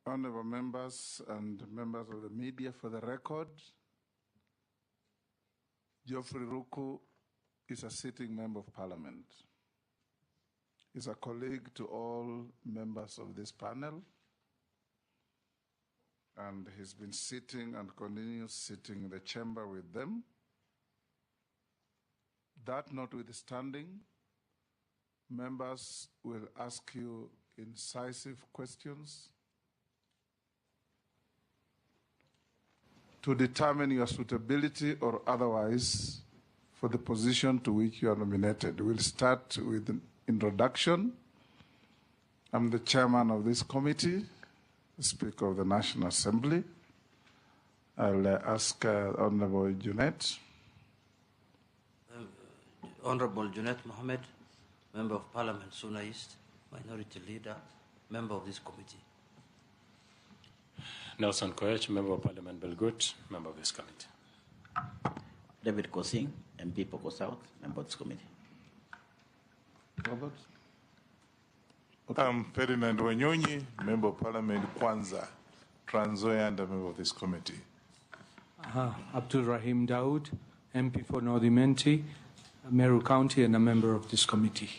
Honorable members and members of the media, for the record, Geoffrey RUKU is a sitting member of parliament. He's a colleague to all members of this panel, and he's been sitting and continues sitting in the chamber with them. That notwithstanding, members will ask you incisive questions to determine your suitability or otherwise for the position to which you are nominated. We'll start with an introduction. I'm the chairman of this committee, the Speaker of the National Assembly. I'll ask Honorable Junet. Honorable Junet Mohammed, Member of Parliament, Suna East, Minority Leader, Member of this committee. Nelson Koech, Member of Parliament, Belgut, Member of this committee. David Kosing, MP Poko South, Member of this committee. Robert? I'm Ferdinand Wanyonyi, Member of Parliament, Kwanza, Trans Nzoia, and a member of this committee. Abdul Rahim Daoud, MP for North Imenti, Meru County, and a member of this committee.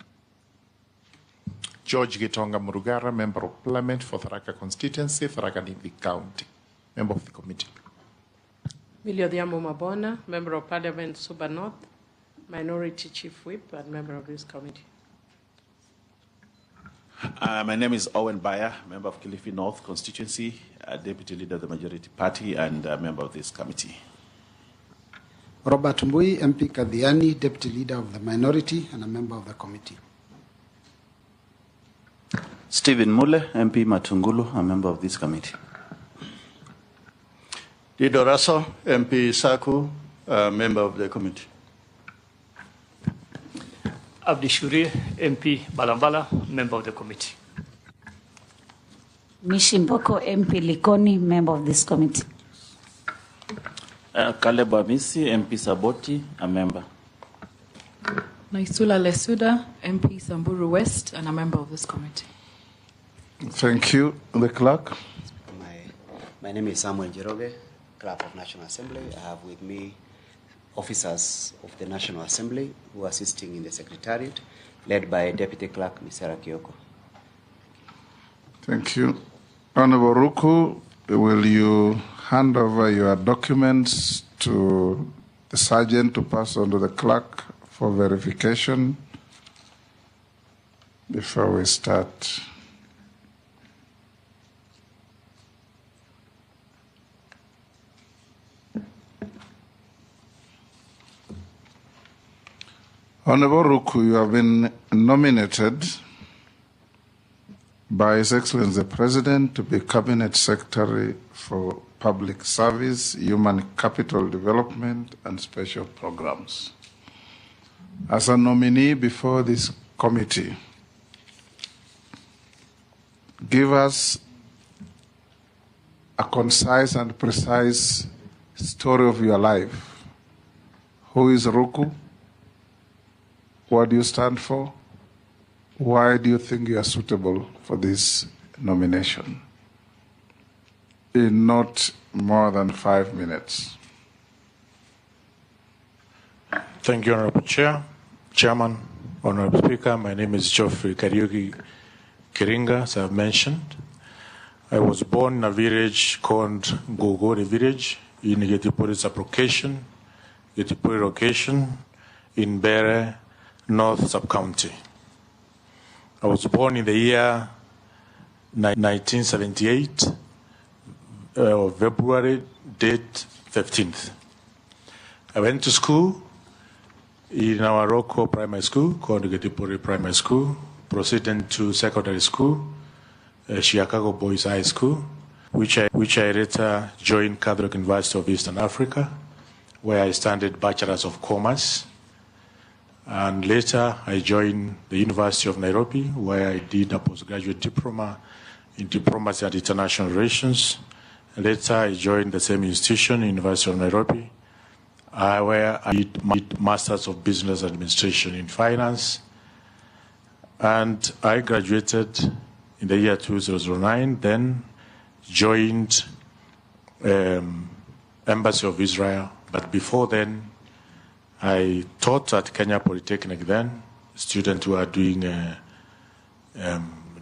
George Gitonga Murugara, Member of Parliament for Tharaka Constituency, Tharaka Nithi County, Member of the committee. Milio Diambo Mabona, Member of Parliament, Suba North, Minority Chief Whip, and member of this committee. My name is Owen Bayer, Member of Kilifi North Constituency, Deputy Leader of the Majority Party, and a member of this committee. Robert Mbui, MP Kadhiani, Deputy Leader of the Minority, and a member of the committee. Stephen Mule, MP Matungulu, a member of this committee. Dido Raso, MP Saku, a member of the committee. Abdi Shuri, MP Balambala, member of the committee. Mishimboko, MP Likoni, member of this committee. Caleb Amisi, MP Saboti, a member. Naisula Lesuda, MP Samburu West, and a member of this committee. Thank you. The clerk. My name is Samuel Jeroge, Clerk of National Assembly. I have with me officers of the National Assembly who are assisting in the Secretariat, led by Deputy Clerk Misera Kioko. Thank you. Honorable RUKU, will you hand over your documents to the sergeant to pass on to the clerk for verification before we start? Honorable RUKU, you have been nominated by His Excellency the President to be Cabinet Secretary for Public Service, Human Capital Development, and Special Programs. As a nominee before this committee, give us a concise and precise story of your life. Who is RUKU? What do you stand for? Why do you think you are suitable for this nomination? In not more than 5 minutes. Thank you, Honorable Chairman, Honorable Speaker. My name is Geoffrey Kariuki Kiringa, as I've mentioned. I was born in a village called Gogore village in Getipuri sublocation, Getipuri location in Bere North Sub-County. I was born in the year 1978, February date 15th. I went to school in our local primary school called Getipuri Primary School, proceeding to secondary school, Chicago Boys High School, which I later joined Catholic University of Eastern Africa, where I studied Bachelor's of Commerce. And later, I joined the University of Nairobi, where I did a postgraduate diploma in diplomacy and international relations. Later, I joined the same institution, University of Nairobi, where I did my Masters of Business Administration in Finance. And I graduated in the year 2009, then joined Embassy of Israel. But before then, I taught at Kenya Polytechnic then, students who are doing a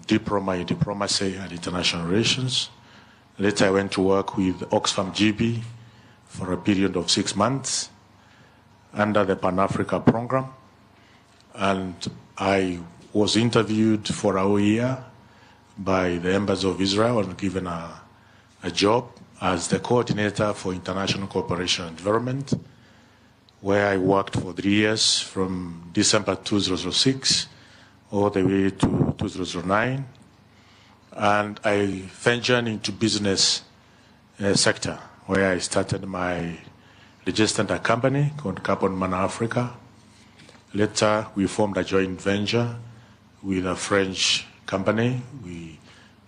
diploma in diplomacy and international relations. Later, I went to work with Oxfam GB for a period of 6 months under the Pan-Africa program. And I was interviewed for a whole year by the Embassy of Israel and given a job as the coordinator for international cooperation and development, where I worked for 3 years from December 2006 all the way to 2009. And I ventured into business sector, where I started my registered company called Carbon Man Africa. Later, we formed a joint venture with a French company. We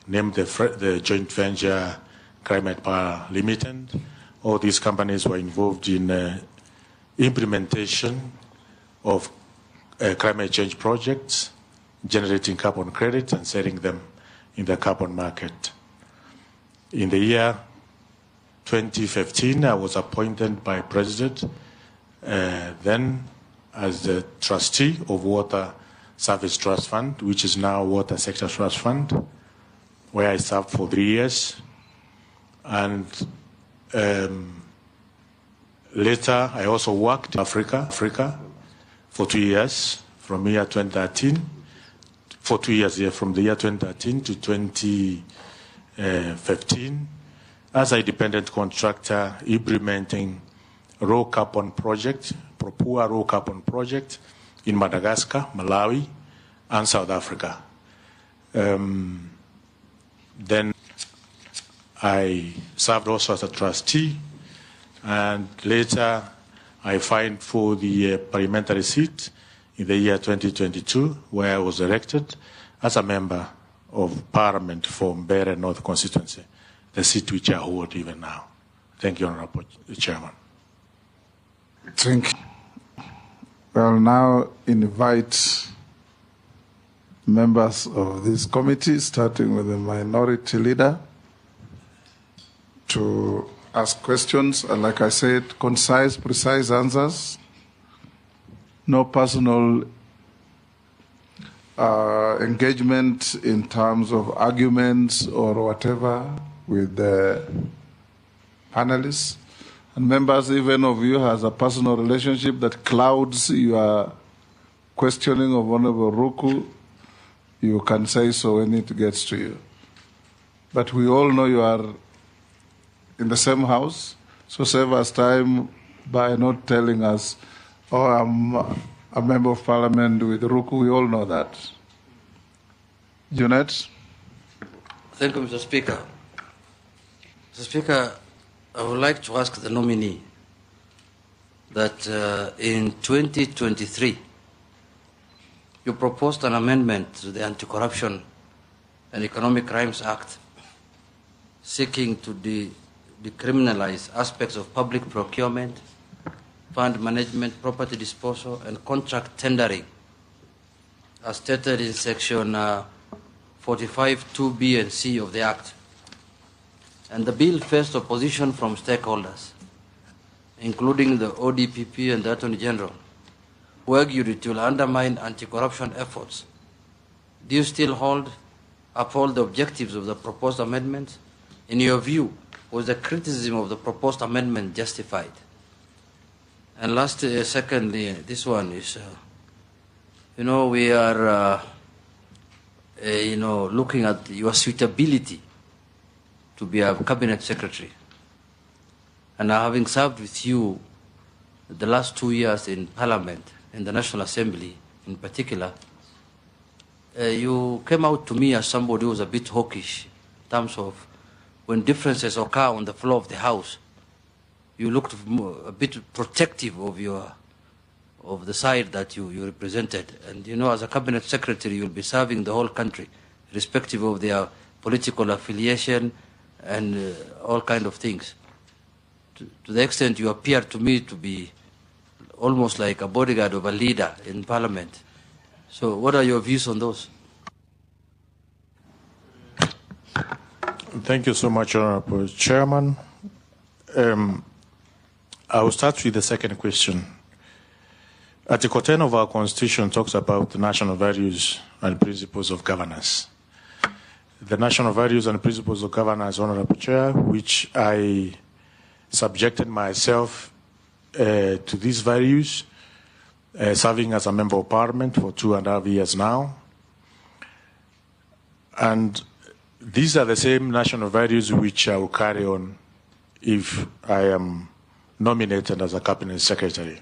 named the joint venture Climate Power Limited. All these companies were involved in implementation of climate change projects, generating carbon credits and selling them in the carbon market. In the year 2015, I was appointed by President then as the trustee of Water Service Trust Fund, which is now Water Sector Trust Fund, where I served for 3 years. And later, I also worked in Africa for 2 years, from year 2013, for 2 years, from the year 2013 to 2015, as an independent contractor implementing raw carbon project, Propua raw carbon project in Madagascar, Malawi, and South Africa. Then I served also as a trustee, and later I filed for the parliamentary seat in the year 2022, where I was elected as a member of Parliament for Mbeere North constituency, the seat which I hold even now. Thank you, Honorable Chairman. Thank you. I'll now invite members of this committee, starting with the minority leader, to ask questions. And like I said, concise, precise answers. No personal engagement in terms of arguments or whatever with the panelists. And members, even of you has a personal relationship that clouds your questioning of Honorable Ruku, you can say so when it gets to you. But we all know you are in the same house, so save us time by not telling us, oh, I'm a member of parliament with Ruku. We all know that. Junet? Thank you, Mr. Speaker. Mr. Speaker, I would like to ask the nominee that in 2023, you proposed an amendment to the Anti-Corruption and Economic Crimes Act seeking to decriminalize aspects of public procurement, fund management, property disposal, and contract tendering, as stated in Section 45(2)(b) and (c) of the Act. And the bill faced opposition from stakeholders, including the ODPP and the Attorney General, who argued it will undermine anti-corruption efforts. Do you still uphold the objectives of the proposed amendment? In your view, was the criticism of the proposed amendment justified? And secondly, this one is, we are, looking at your suitability to be a cabinet secretary. And having served with you the last 2 years in Parliament, in the National Assembly in particular, you came out to me as somebody who was a bit hawkish in terms of when differences occur on the floor of the House, you looked a bit protective of the side that you represented. And as a cabinet secretary, you'll be serving the whole country, irrespective of their political affiliation and all kind of things. To the extent you appear to me to be almost like a bodyguard of a leader in Parliament. So what are your views on those? Thank you so much, Honorable Chairman. I will start with the second question. Article 10 of our Constitution talks about the national values and principles of governance. The national values and principles of governance, Honorable Chair, which I subjected myself to these values, serving as a member of parliament for 2.5 years now. And these are the same national values which I will carry on if I am nominated as a cabinet secretary.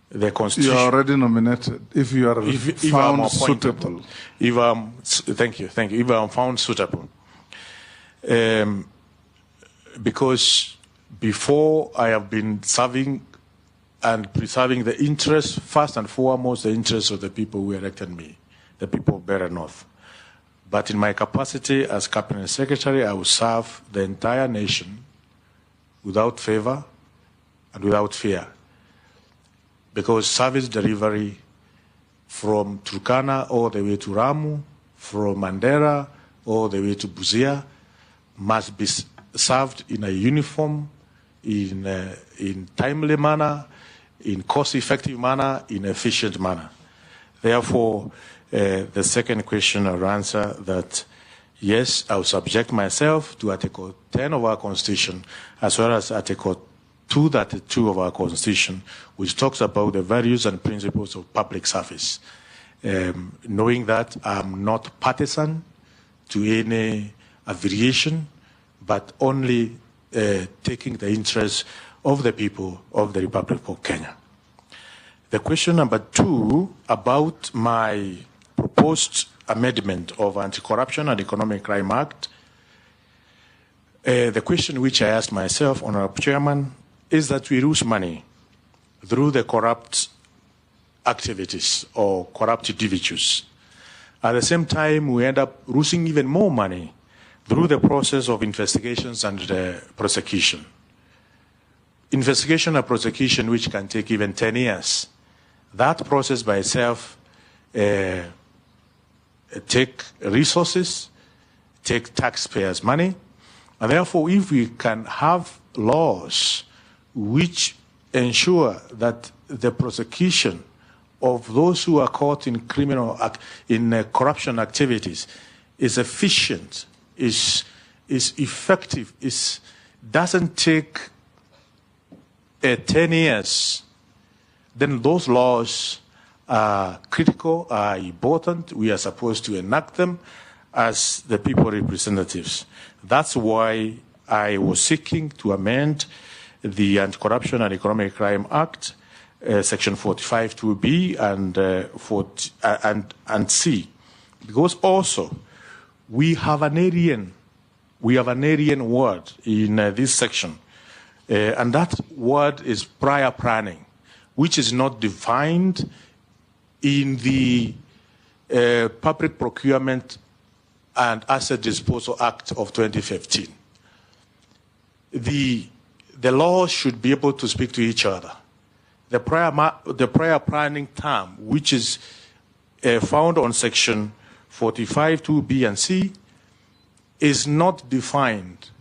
The Constitution. You are already nominated. If you are found suitable. Thank you. If I am found suitable. Because before I have been serving and preserving the interests, first and foremost, the interests of the people who elected me, the people of Beira North. But in my capacity as cabinet secretary, I will serve the entire nation without favor and without fear. Because service delivery from Turkana all the way to Ramu, from Mandera all the way to Busia, must be served in a uniform, in timely manner, in cost-effective manner, in efficient manner. Therefore, the second question I'll answer that, yes, I will subject myself to Article 10 of our Constitution, as well as Article 232 of our Constitution, which talks about the values and principles of public service. Knowing that I'm not partisan to any affiliation, but only taking the interests of the people of the Republic of Kenya. The question number 2 about my proposed amendment of Anti-Corruption and Economic Crime Act. The question which I asked myself, Honorable Chairman, is that we lose money through the corrupt activities or corrupt individuals. At the same time, we end up losing even more money through the process of investigations and prosecution. Investigation and prosecution, which can take even 10 years. That process by itself take resources, take taxpayers' money, and therefore if we can have laws which ensure that the prosecution of those who are caught in corruption activities is efficient, is effective, doesn't take 10 years, then those laws are critical, are important. We are supposed to enact them as the people representatives. That's why I was seeking to amend the Anti-Corruption and Economic Crime Act, Section 45(2)(b) and C, because also we have an alien word in this section, and that word is prior planning, which is not defined in the Public Procurement and Asset Disposal Act of 2015. The laws should be able to speak to each other. The prior planning term, which is found on Section 45(2)(b) and C, is not defined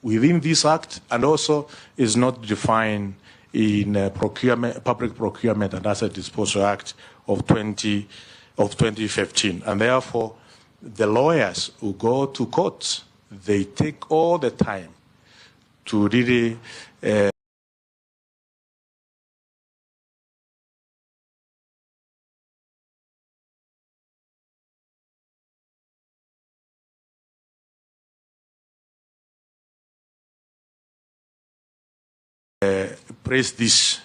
within this Act, and also is not defined in Public Procurement and Asset Disposal Act of 2015. And therefore, the lawyers who go to court, they take all the time to really place this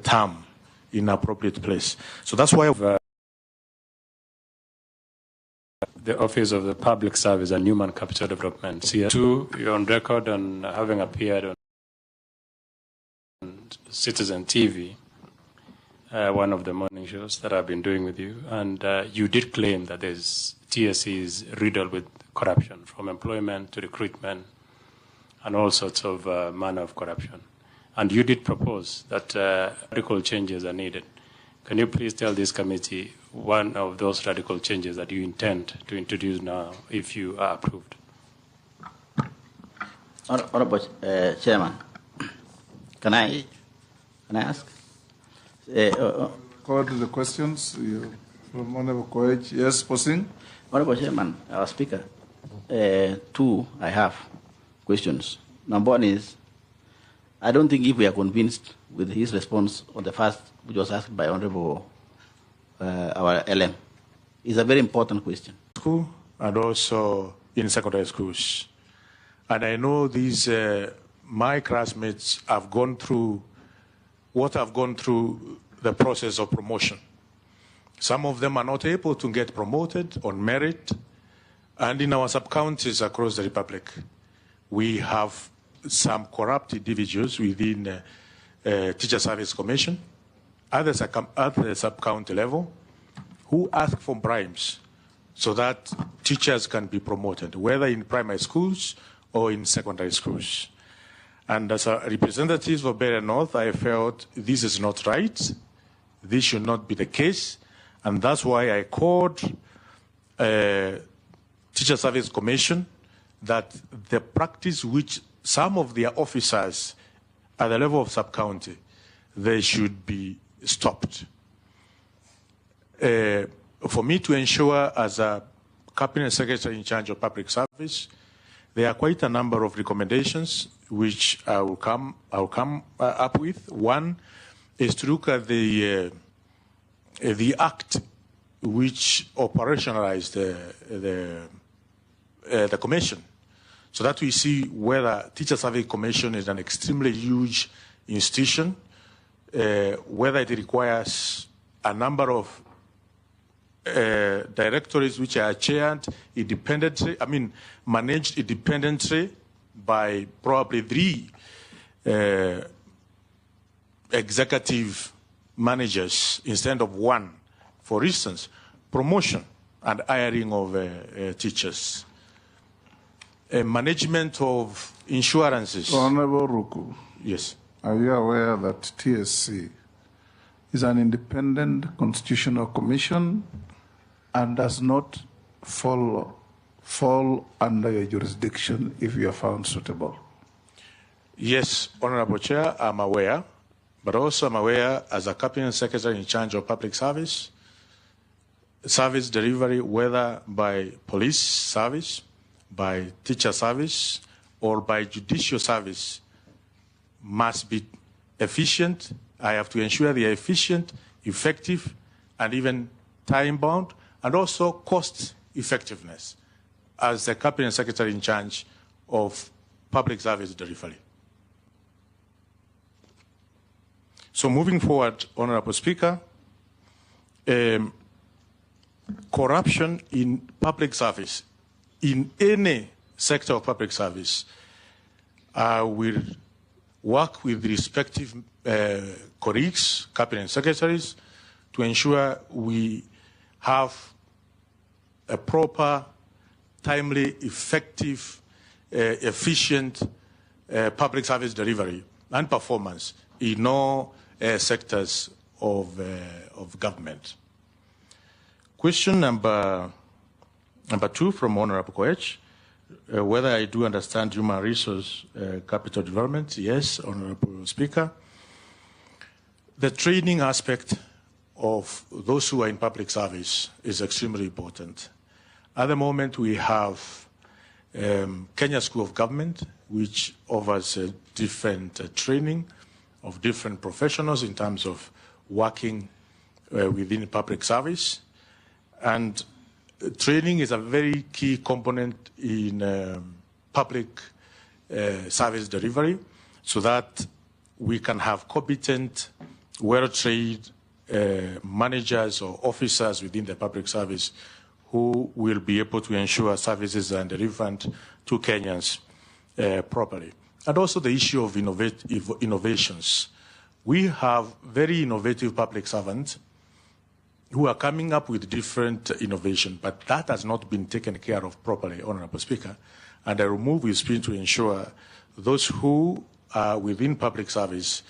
term in appropriate place. So that's why the Office of the Public Service and Human Capital Development. CS2, you're on record on having appeared on Citizen TV, one of the morning shows that I've been doing with you, and you did claim that TSC is riddled with corruption, from employment to recruitment and all sorts of manner of corruption. And you did propose that radical changes are needed. Can you please tell this committee one of those radical changes that you intend to introduce now if you are approved? Honorable Chairman, can I ask? Call to the questions from Honorable Koech. Yes, Posing. Honorable Chairman, our Speaker, two, I have questions. Number one is, I don't think if we are convinced with his response on the first, which was asked by Honorable our LM, is a very important question. School and also in secondary schools. And I know these, my classmates have gone through what I've gone through the process of promotion. Some of them are not able to get promoted on merit. And in our sub-counties across the Republic, we have some corrupt individuals within Teacher Service Commission at the sub-county level who ask for bribes so that teachers can be promoted, whether in primary schools or in secondary schools. And as a representative of Beira North, I felt this is not right. This should not be the case. And that's why I called Teacher Service Commission that the practice which some of their officers at the level of sub-county, they should be stopped. For me to ensure as a Cabinet Secretary in charge of public service, there are quite a number of recommendations which I will come up with. One is to look at the act which operationalized the commission, so that we see whether Teacher Service Commission is an extremely huge institution, whether it requires a number of directories which are chaired independently, managed independently by probably 3 executive managers instead of 1. For instance, promotion and hiring of teachers, management of insurances. Honorable Ruku. Yes. Are you aware that TSC is an independent constitutional commission and does not fall under your jurisdiction if you are found suitable? Yes, Honorable Chair, I'm aware, but also I'm aware as a Cabinet Secretary in charge of public service delivery, whether by police service, by teacher service, or by judicial service, must be efficient. I have to ensure they are efficient, effective, and even time-bound, and also cost effectiveness as the Cabinet Secretary in charge of public service delivery. So moving forward, Honorable Speaker, corruption in public service, in any sector of public service, will work with the respective colleagues, cabinet secretaries, to ensure we have a proper, timely, effective, efficient public service delivery and performance in all sectors of government. Question number 2 from Honorable Koech, whether I do understand human resource capital development. Yes, Honorable Speaker. The training aspect of those who are in public service is extremely important. At the moment, we have Kenya School of Government, which offers different training of different professionals in terms of working within public service. And training is a very key component in public service delivery, so that we can have competent, well-trained managers or officers within the public service who will be able to ensure services are delivered to Kenyans properly. And also the issue of innovations. We have very innovative public servants who are coming up with different innovation, but that has not been taken care of properly, Honorable Speaker. And I will move with speed to ensure those who are within public service,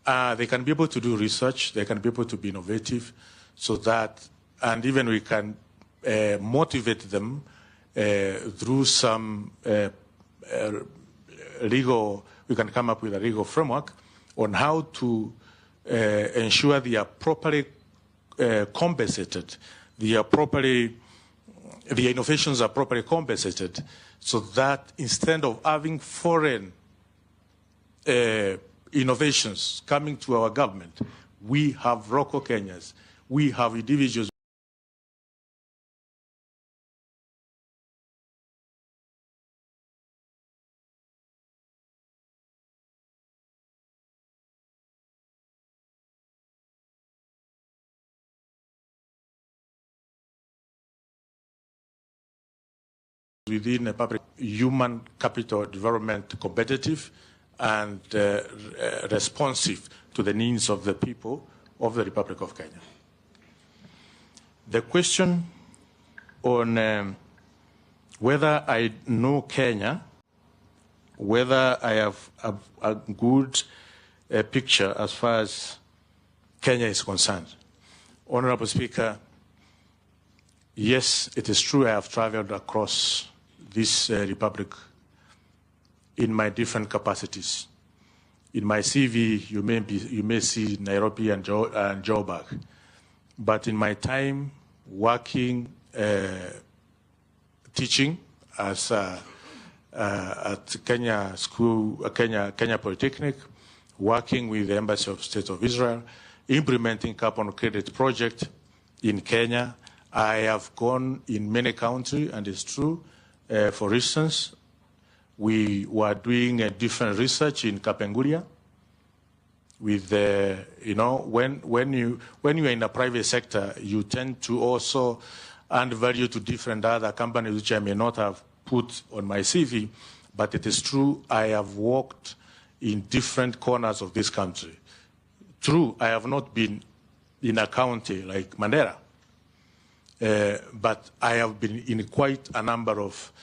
they can be able to do research, they can be able to be innovative, so that, and even we can motivate them through some we can come up with a legal framework on how to ensure they are properly compensated, the innovations are properly compensated, so that instead of having foreign innovations coming to our government, we have local Kenyans, we have individuals within a public human capital development competitive and responsive to the needs of the people of the Republic of Kenya. The question on whether I know Kenya, whether I have a good picture as far as Kenya is concerned. Honorable Speaker, yes, it is true I have traveled across this republic in my different capacities. In my CV, you may see Nairobi and Joburg. But in my time working, teaching as at Kenya School, Kenya Polytechnic, working with the Embassy of State of Israel, implementing carbon credit project in Kenya, I have gone in many countries, and it's true. For instance, we were doing a different research in Kapenguria. With when you are in the private sector, you tend to also add value to different other companies which I may not have put on my CV. But it is true, I have worked in different corners of this country. True, I have not been in a county like Mandera. But I have been in quite a number of,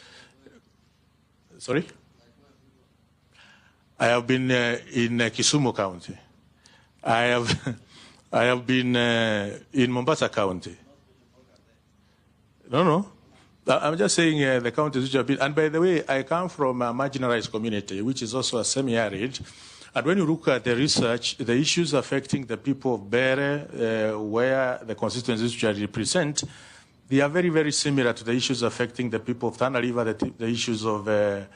I have been in Kisumu County. I have been in Mombasa County. No. I'm just saying the counties which have been, and by the way, I come from a marginalized community, which is also a semi-arid. And when you look at the research, the issues affecting the people of Bere, where the constituencies which I represent, they are very, very similar to the issues affecting the people of Tana River, the issues of the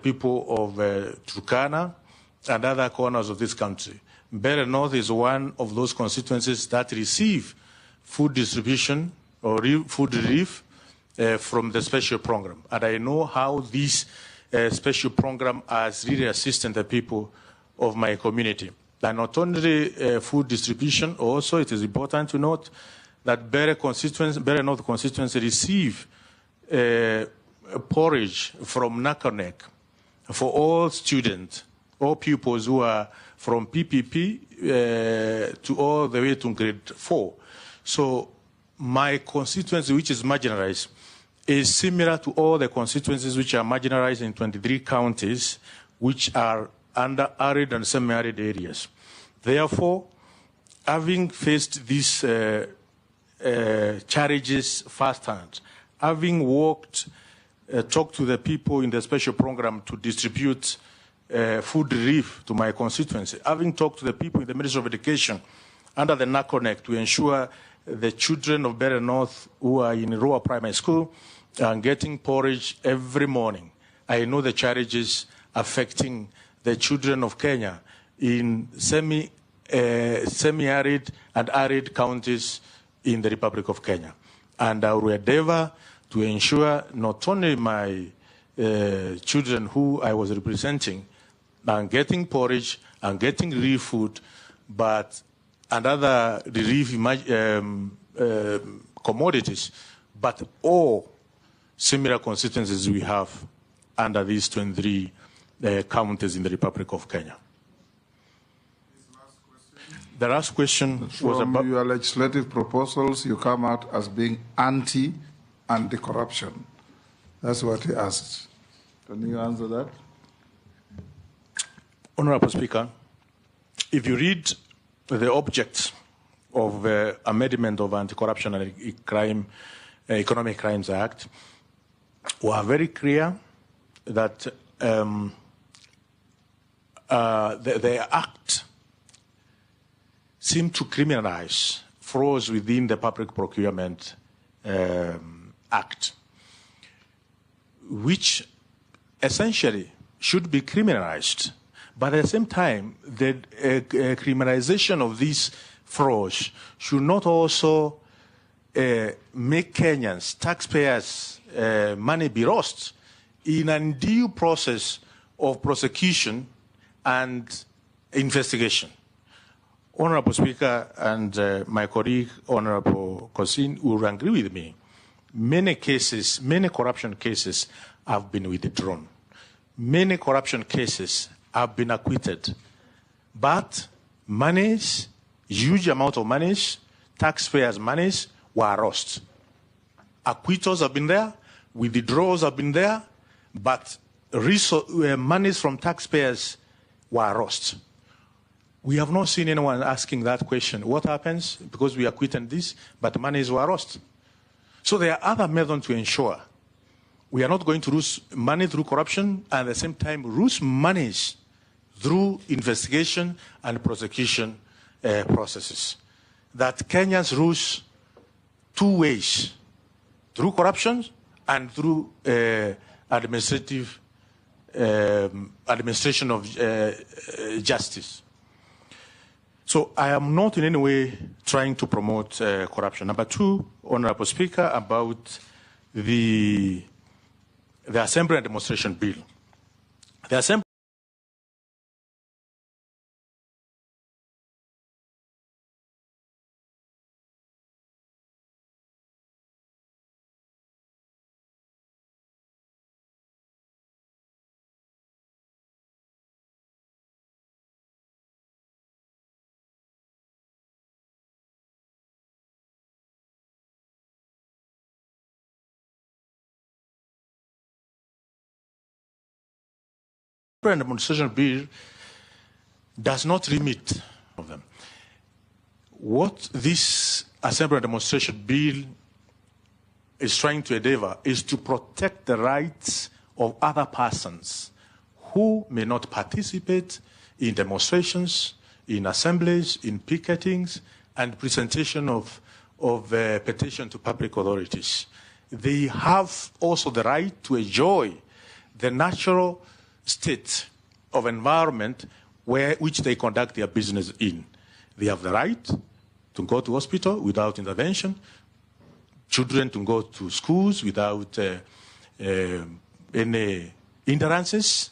people of Turkana and other corners of this country. Bere North is one of those constituencies that receive food distribution or food relief from the special program. And I know how this special program has really assisted the people of my community. And not only food distribution, also it is important to note that Bere North constituency receive porridge from Nakanek for all students, all pupils who are from PPP to all the way to grade 4. So my constituency, which is marginalized, is similar to all the constituencies which are marginalized in 23 counties, which are under arid and semi-arid areas. Therefore, having faced these challenges firsthand, having talked to the people in the special program to distribute food relief to my constituency, having talked to the people in the Ministry of Education under the NACONEC to ensure the children of Bere North who are in Roa Primary School are getting porridge every morning. I know the challenges affecting the children of Kenya in semi-arid and arid counties in the Republic of Kenya. And I will endeavor to ensure not only my children who I was representing are getting porridge and getting relief food, but another relief commodities, but all similar constituencies we have under these 23 counties in the Republic of Kenya. The last question was from about your legislative proposals. You come out as being anti-corruption. That's what he asked. Can you answer that? Honorable Speaker, if you read the objects of amendment of Anti-Corruption and Economic Crimes Act, we are very clear that the act seemed to criminalize frauds within the Public Procurement Act, which essentially should be criminalized. But at the same time, the criminalization of these frauds should not also make Kenyans, taxpayers' money be lost in an undue process of prosecution and investigation. Honorable Speaker and my colleague, Honorable Kosin, will agree with me. Many cases, many corruption cases have been withdrawn. Many corruption cases have been acquitted. But monies, huge amount of monies, taxpayers' monies were lost. Acquittals have been there, withdrawals have been there, but monies from taxpayers were lost. We have not seen anyone asking that question. What happens? Because we acquitted this, but monies were lost. So there are other methods to ensure we are not going to lose money through corruption and at the same time lose monies through investigation and prosecution processes. That Kenyans lose two ways, through corruption and through administration of justice. So I am not in any way trying to promote corruption. Number two, Honorable Speaker, about the Assembly and Demonstration Bill. The Assembly and Demonstration Bill does not limit of them. What this Assembly and Demonstration Bill is trying to endeavor is to protect the rights of other persons who may not participate in demonstrations, in assemblies, in picketings, and presentation of petition to public authorities. They have also the right to enjoy the natural state of environment which they conduct their business in. They have the right to go to hospital without intervention, children to go to schools without any hindrances.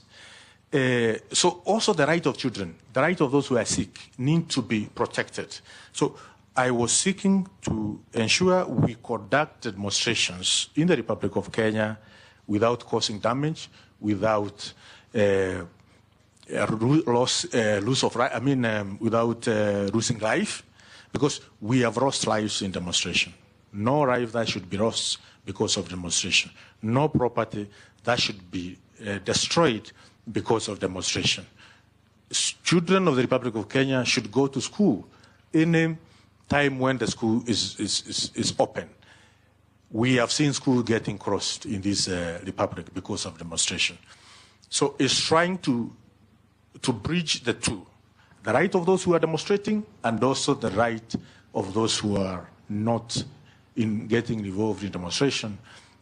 So also the right of children, the right of those who are sick need to be protected. So I was seeking to ensure we conduct demonstrations in the Republic of Kenya without causing damage, without loss of right, without losing life, because we have lost lives in demonstration. No life that should be lost because of demonstration. No property that should be destroyed because of demonstration. Children of the Republic of Kenya should go to school any time when the school is open. We have seen schools getting closed in this republic because of demonstration. So it's trying to bridge the two, the right of those who are demonstrating and also the right of those who are not in getting involved in demonstration,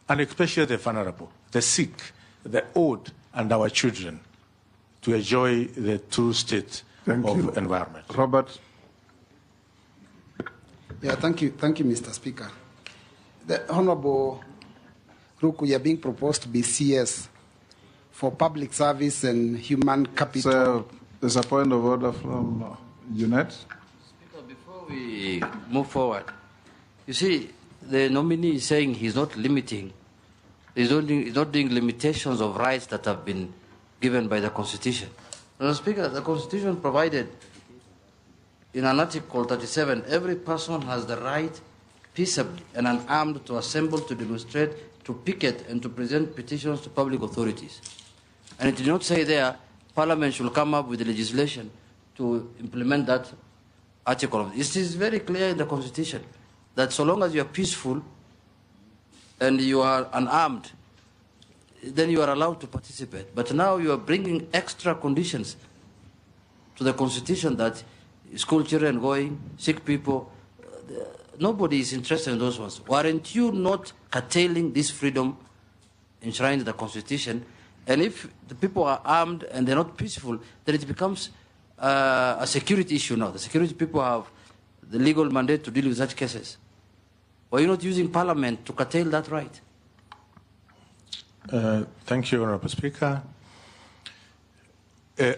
and especially the vulnerable, the sick, the old, and our children to enjoy the true state of environment. Robert. Yeah, thank you, Mr. Speaker. The Honorable RUKU, you are being proposed to be CS for public service and human capital. So, there's a point of order from Junet. Speaker, before we move forward, you see, the nominee is saying he's not limiting, he's not doing limitations of rights that have been given by the Constitution. Mr. Speaker, the Constitution provided in an Article 37, every person has the right peaceably and unarmed to assemble, to demonstrate, to picket, and to present petitions to public authorities. And it did not say there, Parliament should come up with the legislation to implement that article. It is very clear in the Constitution that so long as you are peaceful and you are unarmed, then you are allowed to participate. But now you are bringing extra conditions to the Constitution that school children going, sick people, nobody is interested in those ones. Weren't you not curtailing this freedom enshrined in the Constitution? And if the people are armed and they're not peaceful, then it becomes a security issue now. The security people have the legal mandate to deal with such cases. Why are you not using Parliament to curtail that right? Thank you, Honorable Speaker.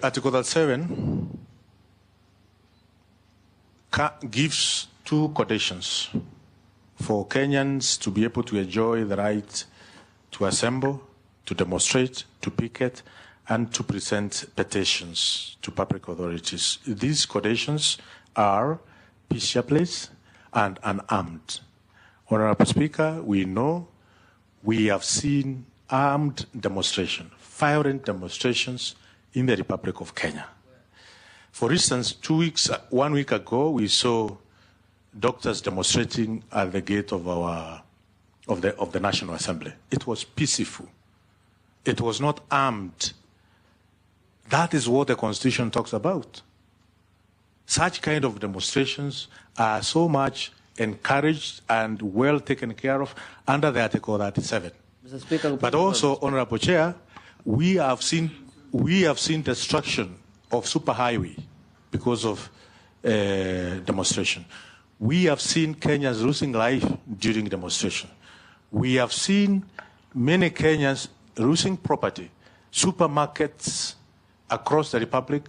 Article 37 gives two conditions for Kenyans to be able to enjoy the right to assemble, to demonstrate, to picket, and to present petitions to public authorities. These conditions are peaceably and unarmed. Honorable Speaker, we know we have seen armed demonstration, violent demonstrations in the Republic of Kenya. For instance, 1 week ago, we saw doctors demonstrating at the gate of the National Assembly. It was peaceful. It was not armed. That is what the Constitution talks about. Such kind of demonstrations are so much encouraged and well taken care of under the Article 37. Mr. Speaker, but also, Honorable Chair, we have seen destruction of superhighway because of demonstration. We have seen Kenyans losing life during demonstration. We have seen many Kenyans losing property. Supermarkets across the Republic,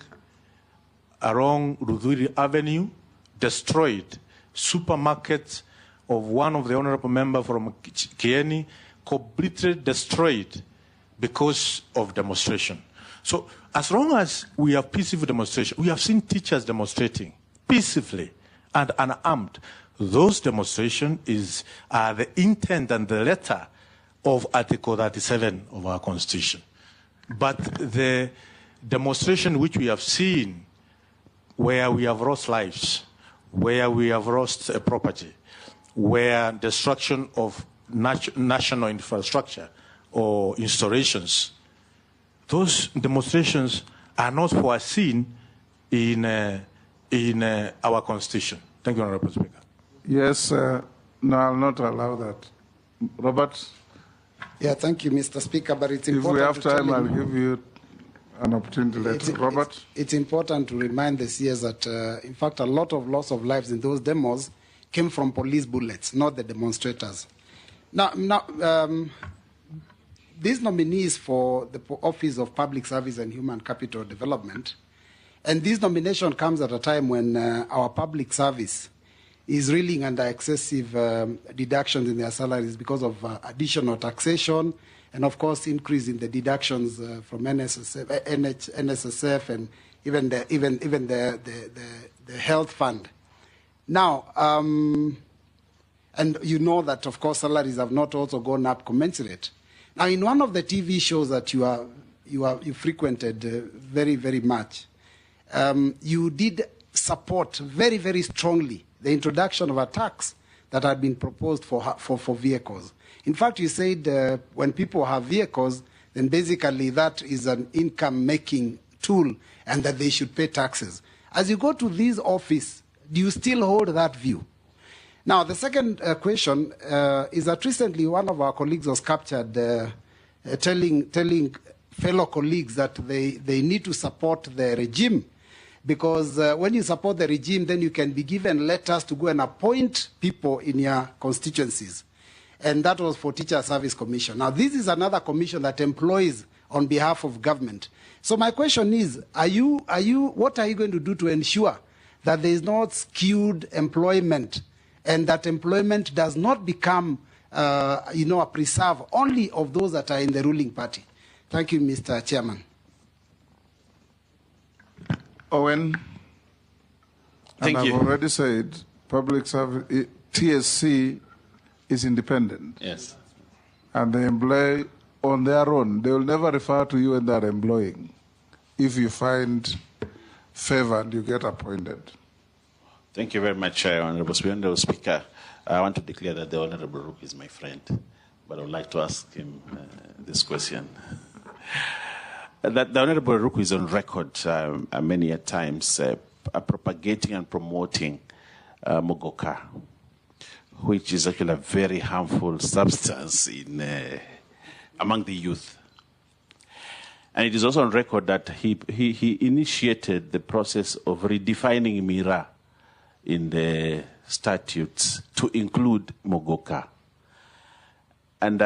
along Rudhuri Avenue, destroyed. Supermarkets of one of the honorable members from Kieni, completely destroyed because of demonstration. So as long as we have peaceful demonstration, we have seen teachers demonstrating peacefully and unarmed. Those demonstrations are the intent and the letter of Article 37 of our Constitution. But the demonstration which we have seen where we have lost lives, where we have lost property, where destruction of national infrastructure or installations, those demonstrations are not foreseen in our Constitution. Thank you, Honorable Speaker. Yes, no, I'll not allow that. Robert? Yeah, thank you, Mr. Speaker, but it's important. If we have time, I'll give you an opportunity later. Robert? It's important to remind the CS that, in fact, a lot of loss of lives in those demos came from police bullets, not the demonstrators. Now, these nominees for the Office of Public Service and Human Capital Development, and this nomination comes at a time when our public service is reeling under excessive deductions in their salaries because of additional taxation and, of course, increase in the deductions from NSSF and even the health fund. Now, and you know that, of course, salaries have not also gone up commensurate. Now, in one of the TV shows that you frequented very, very much, you did support very, very strongly the introduction of a tax that had been proposed for vehicles. In fact, you said when people have vehicles, then basically that is an income-making tool and that they should pay taxes. As you go to this office, do you still hold that view? Now, the second question is that recently one of our colleagues was captured telling fellow colleagues that they need to support the regime because when you support the regime, then you can be given letters to go and appoint people in your constituencies. And that was for Teacher Service Commission. Now, this is another commission that employs on behalf of government. So my question is, what are you going to do to ensure that there is not skewed employment and that employment does not become, a preserve only of those that are in the ruling party? Thank you, Mr. Chairman. Owen? Thank you. I've already said public service, TSC is independent. Yes. And they employ on their own. They will never refer to you when they are employing. If you find favor and you get appointed. Thank you very much, Honorable Speaker. I want to declare that the Honorable RUKU is my friend, but I would like to ask him this question. that the Honorable RUKU is on record many a times propagating and promoting Mogoka, which is actually a very harmful substance among the youth. And it is also on record that he initiated the process of redefining Mira in the statutes to include Mogoka. And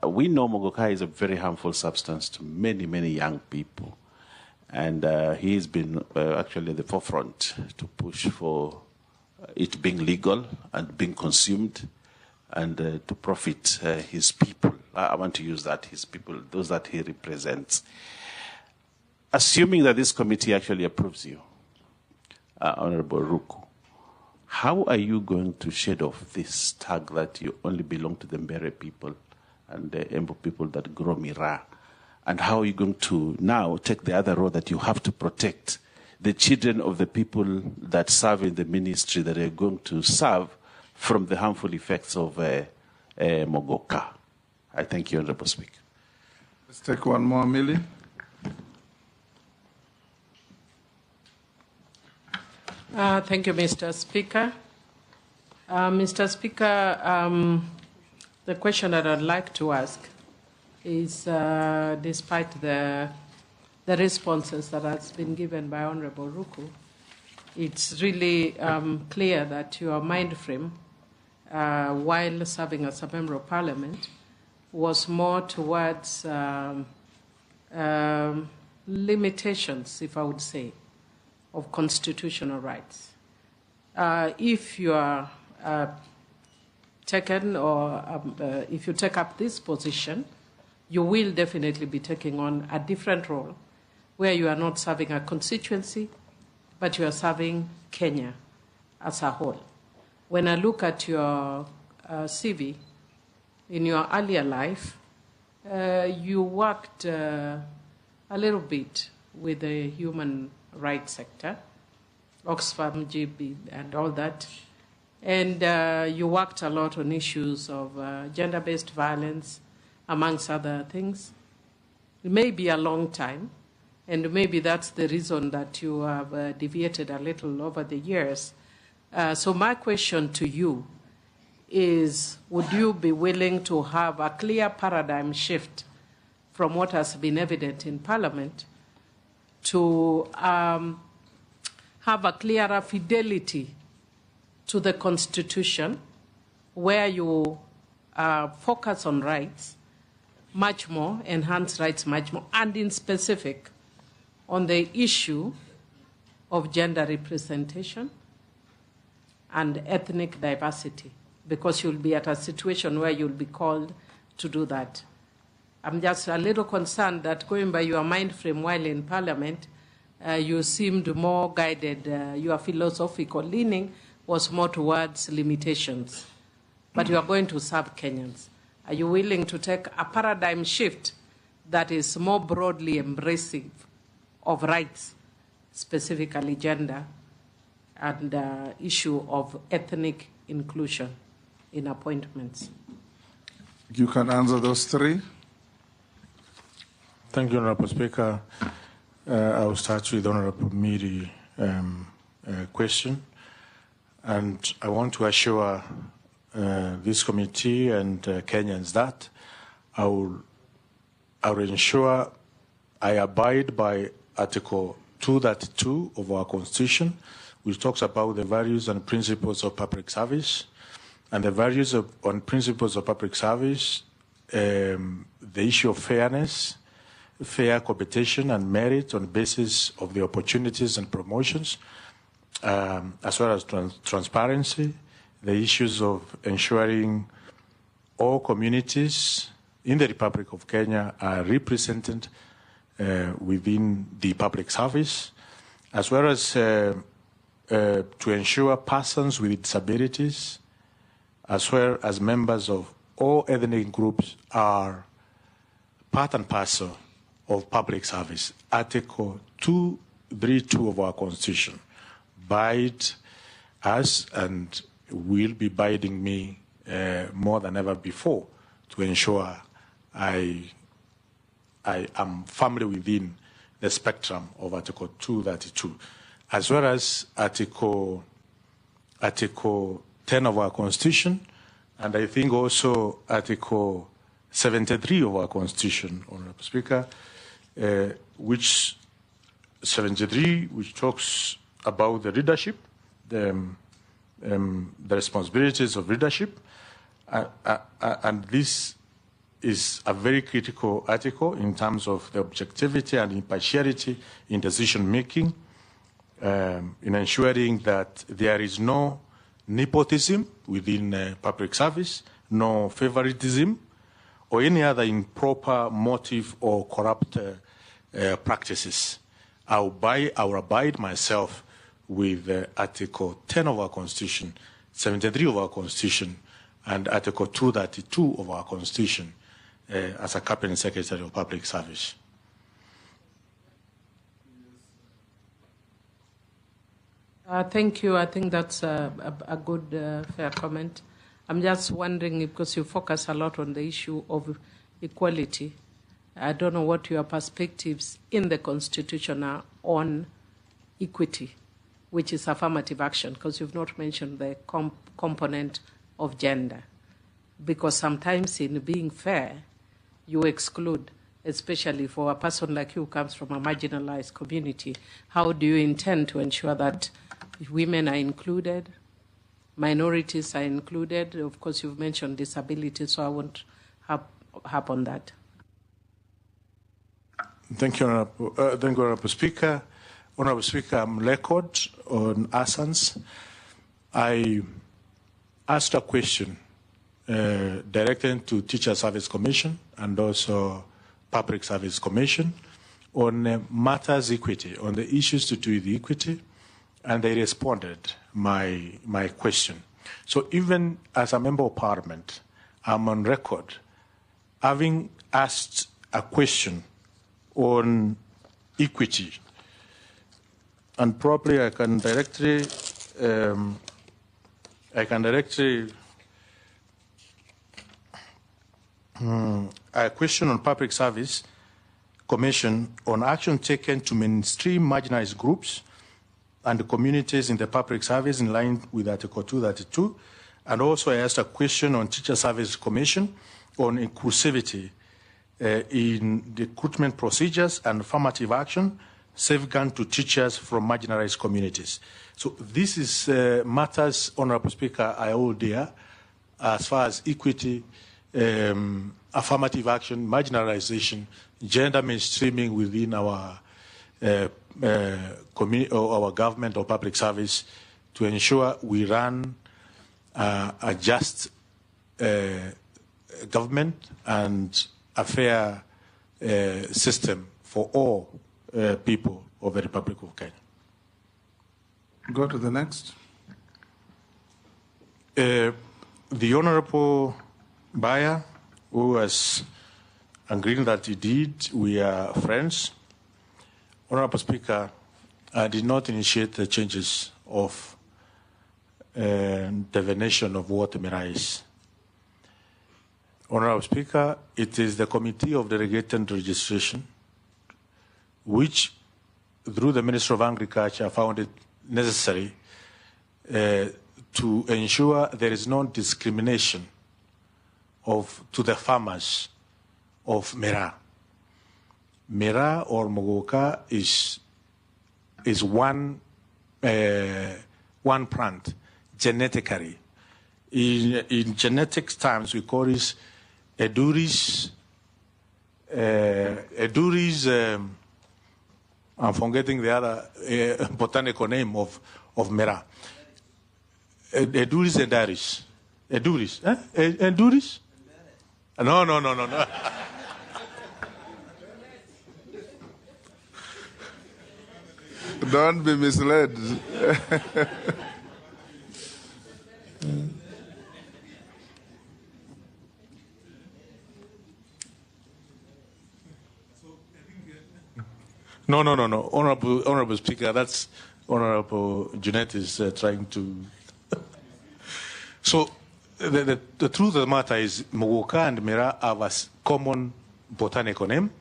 we know Mogoka is a very harmful substance to many, many young people. And he's been actually at the forefront to push for it being legal and being consumed and to profit his people. I want to use that, his people, those that he represents. Assuming that this committee actually approves you, Honorable RUKU, how are you going to shed off this tag that you only belong to the Mbere people and the Embu people that grow Mira? And how are you going to now take the other road that you have to protect the children of the people that serve in the ministry that are going to serve from the harmful effects of Mogoka? I thank you, Honorable Speaker. Let's take one more, Millie. Thank you, Mr. Speaker. Mr. Speaker, the question that I'd like to ask is, despite the responses that has been given by Honorable RUKU, it's really clear that your mind frame, while serving as a member of parliament, was more towards limitations, if I would say, of constitutional rights. If you are taken or if you take up this position, you will definitely be taking on a different role where you are not serving a constituency, but you are serving Kenya as a whole. When I look at your CV, in your earlier life, you worked a little bit with the human rights sector, Oxfam, GB, and all that. And you worked a lot on issues of gender-based violence, amongst other things. It may be a long time, and maybe that's the reason that you have deviated a little over the years. So my question to you is, would you be willing to have a clear paradigm shift from what has been evident in Parliament to have a clearer fidelity to the Constitution, where you focus on rights much more, enhance rights much more, and in specific on the issue of gender representation and ethnic diversity, because you'll be at a situation where you'll be called to do that. I'm just a little concerned that going by your mind frame while in Parliament, you seemed more guided, your philosophical leaning was more towards limitations. But you are going to serve Kenyans. Are you willing to take a paradigm shift that is more broadly embracing of rights, specifically gender, and issue of ethnic inclusion in appointments? You can answer those three. Thank you, Honorable Speaker. I will start with Honorable Miri's question. And I want to assure this committee and Kenyans that I will ensure I abide by Article 232 of our Constitution, which talks about the values and principles of public service. And the values on principles of public service, the issue of fairness, fair competition and merit on the basis of the opportunities and promotions, as well as transparency, the issues of ensuring all communities in the Republic of Kenya are represented within the public service, as well as to ensure persons with disabilities, as well as members of all ethnic groups are part and parcel of public service. Article 232 of our Constitution bides us and will be biding me more than ever before to ensure I I am firmly within the spectrum of Article 232, as well as Article 10 of our Constitution, and I think also Article 73 of our Constitution, Honorable Speaker, which talks about the leadership, the responsibilities of leadership, and this is a very critical article in terms of the objectivity and impartiality in decision making, in ensuring that there is no nepotism within public service, no favoritism, or any other improper motive or corrupt practices. I will abide myself with Article 10 of our Constitution, 73 of our Constitution, and Article 232 of our Constitution as a Cabinet Secretary of Public Service. Thank you. I think that's a good, fair comment. I'm just wondering, because you focus a lot on the issue of equality, I don't know what your perspectives in the Constitution are on equity, which is affirmative action, because you've not mentioned the component of gender. Because sometimes in being fair, you exclude, especially for a person like you who comes from a marginalized community. How do you intend to ensure that women are included, minorities are included? Of course, you've mentioned disability, so I won't harp on that. Thank you, Honorable Speaker. Honorable Speaker, I'm record on ASANS. I asked a question directed to Teacher Service Commission and also Public Service Commission on matters equity, on the issues to do with equity, and they responded my question. So even as a member of Parliament, I'm on record having asked a question on equity, and probably I can directly a question on Public Service Commission on action taken to mainstream marginalized groups and communities in the public service in line with Article 232. And also I asked a question on Teacher Service Commission on inclusivity in recruitment procedures and affirmative action, safeguard to teachers from marginalized communities. So this is matters, Honorable Speaker, I hold dear as far as equity, affirmative action, marginalization, gender mainstreaming within our our government or public service to ensure we run a just government and a fair system for all people of the Republic of Kenya. Go to the next. The Honorable Bayer, who has agreed that he did, we are friends. Honorable Speaker, I did not initiate the changes of definition of what MIRA is. Honorable Speaker, it is the Committee of Delegated Registration which, through the Ministry of Agriculture, found it necessary to ensure there is no discrimination to the farmers of MIRA. MIRA or Mogoka is one plant genetically. In genetics terms, we call it Eduris. I'm forgetting the other botanical name of MIRA. Eduris edaris. Eduris. Eduris? No. Don't be misled. No. Honorable Speaker, that's Honorable Jeanette is trying to. So the truth of the matter is Mogoka and MIRA have a common botanical name,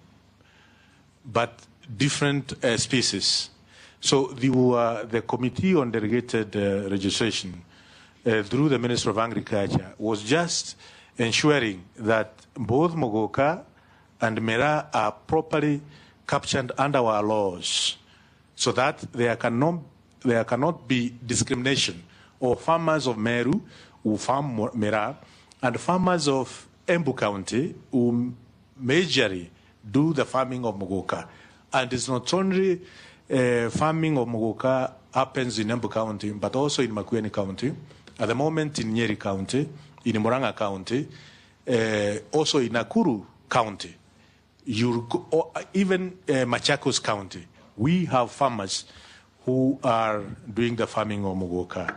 but different species. So the Committee on Delegated Registration through the Minister of Agriculture was just ensuring that both Mogoka and Mera are properly captured under our laws, so that there cannot be discrimination of farmers of Meru who farm Mera and farmers of Embu County who majorly do the farming of Mogoka. And it's not only farming of Mogoka happens in Embu County, but also in Makueni County, at the moment in Nyeri County, in Murang'a County, also in Nakuru County, even Machakos County. We have farmers who are doing the farming of Mogoka.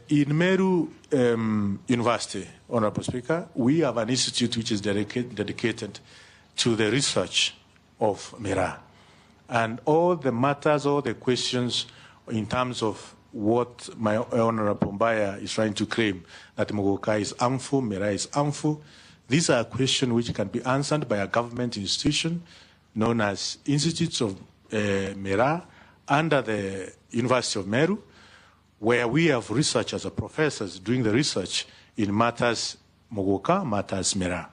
In Meru University, Honorable Speaker, we have an institute which is dedicated to the research of Mera. And all the matters, all the questions in terms of what my Honorable Mbaya is trying to claim, that Mogoka is harmful, Mera is harmful, these are questions which can be answered by a government institution known as Institutes of Mera under the University of Meru, where we have researchers or professors doing the research in matters Mogoka, matters Mera.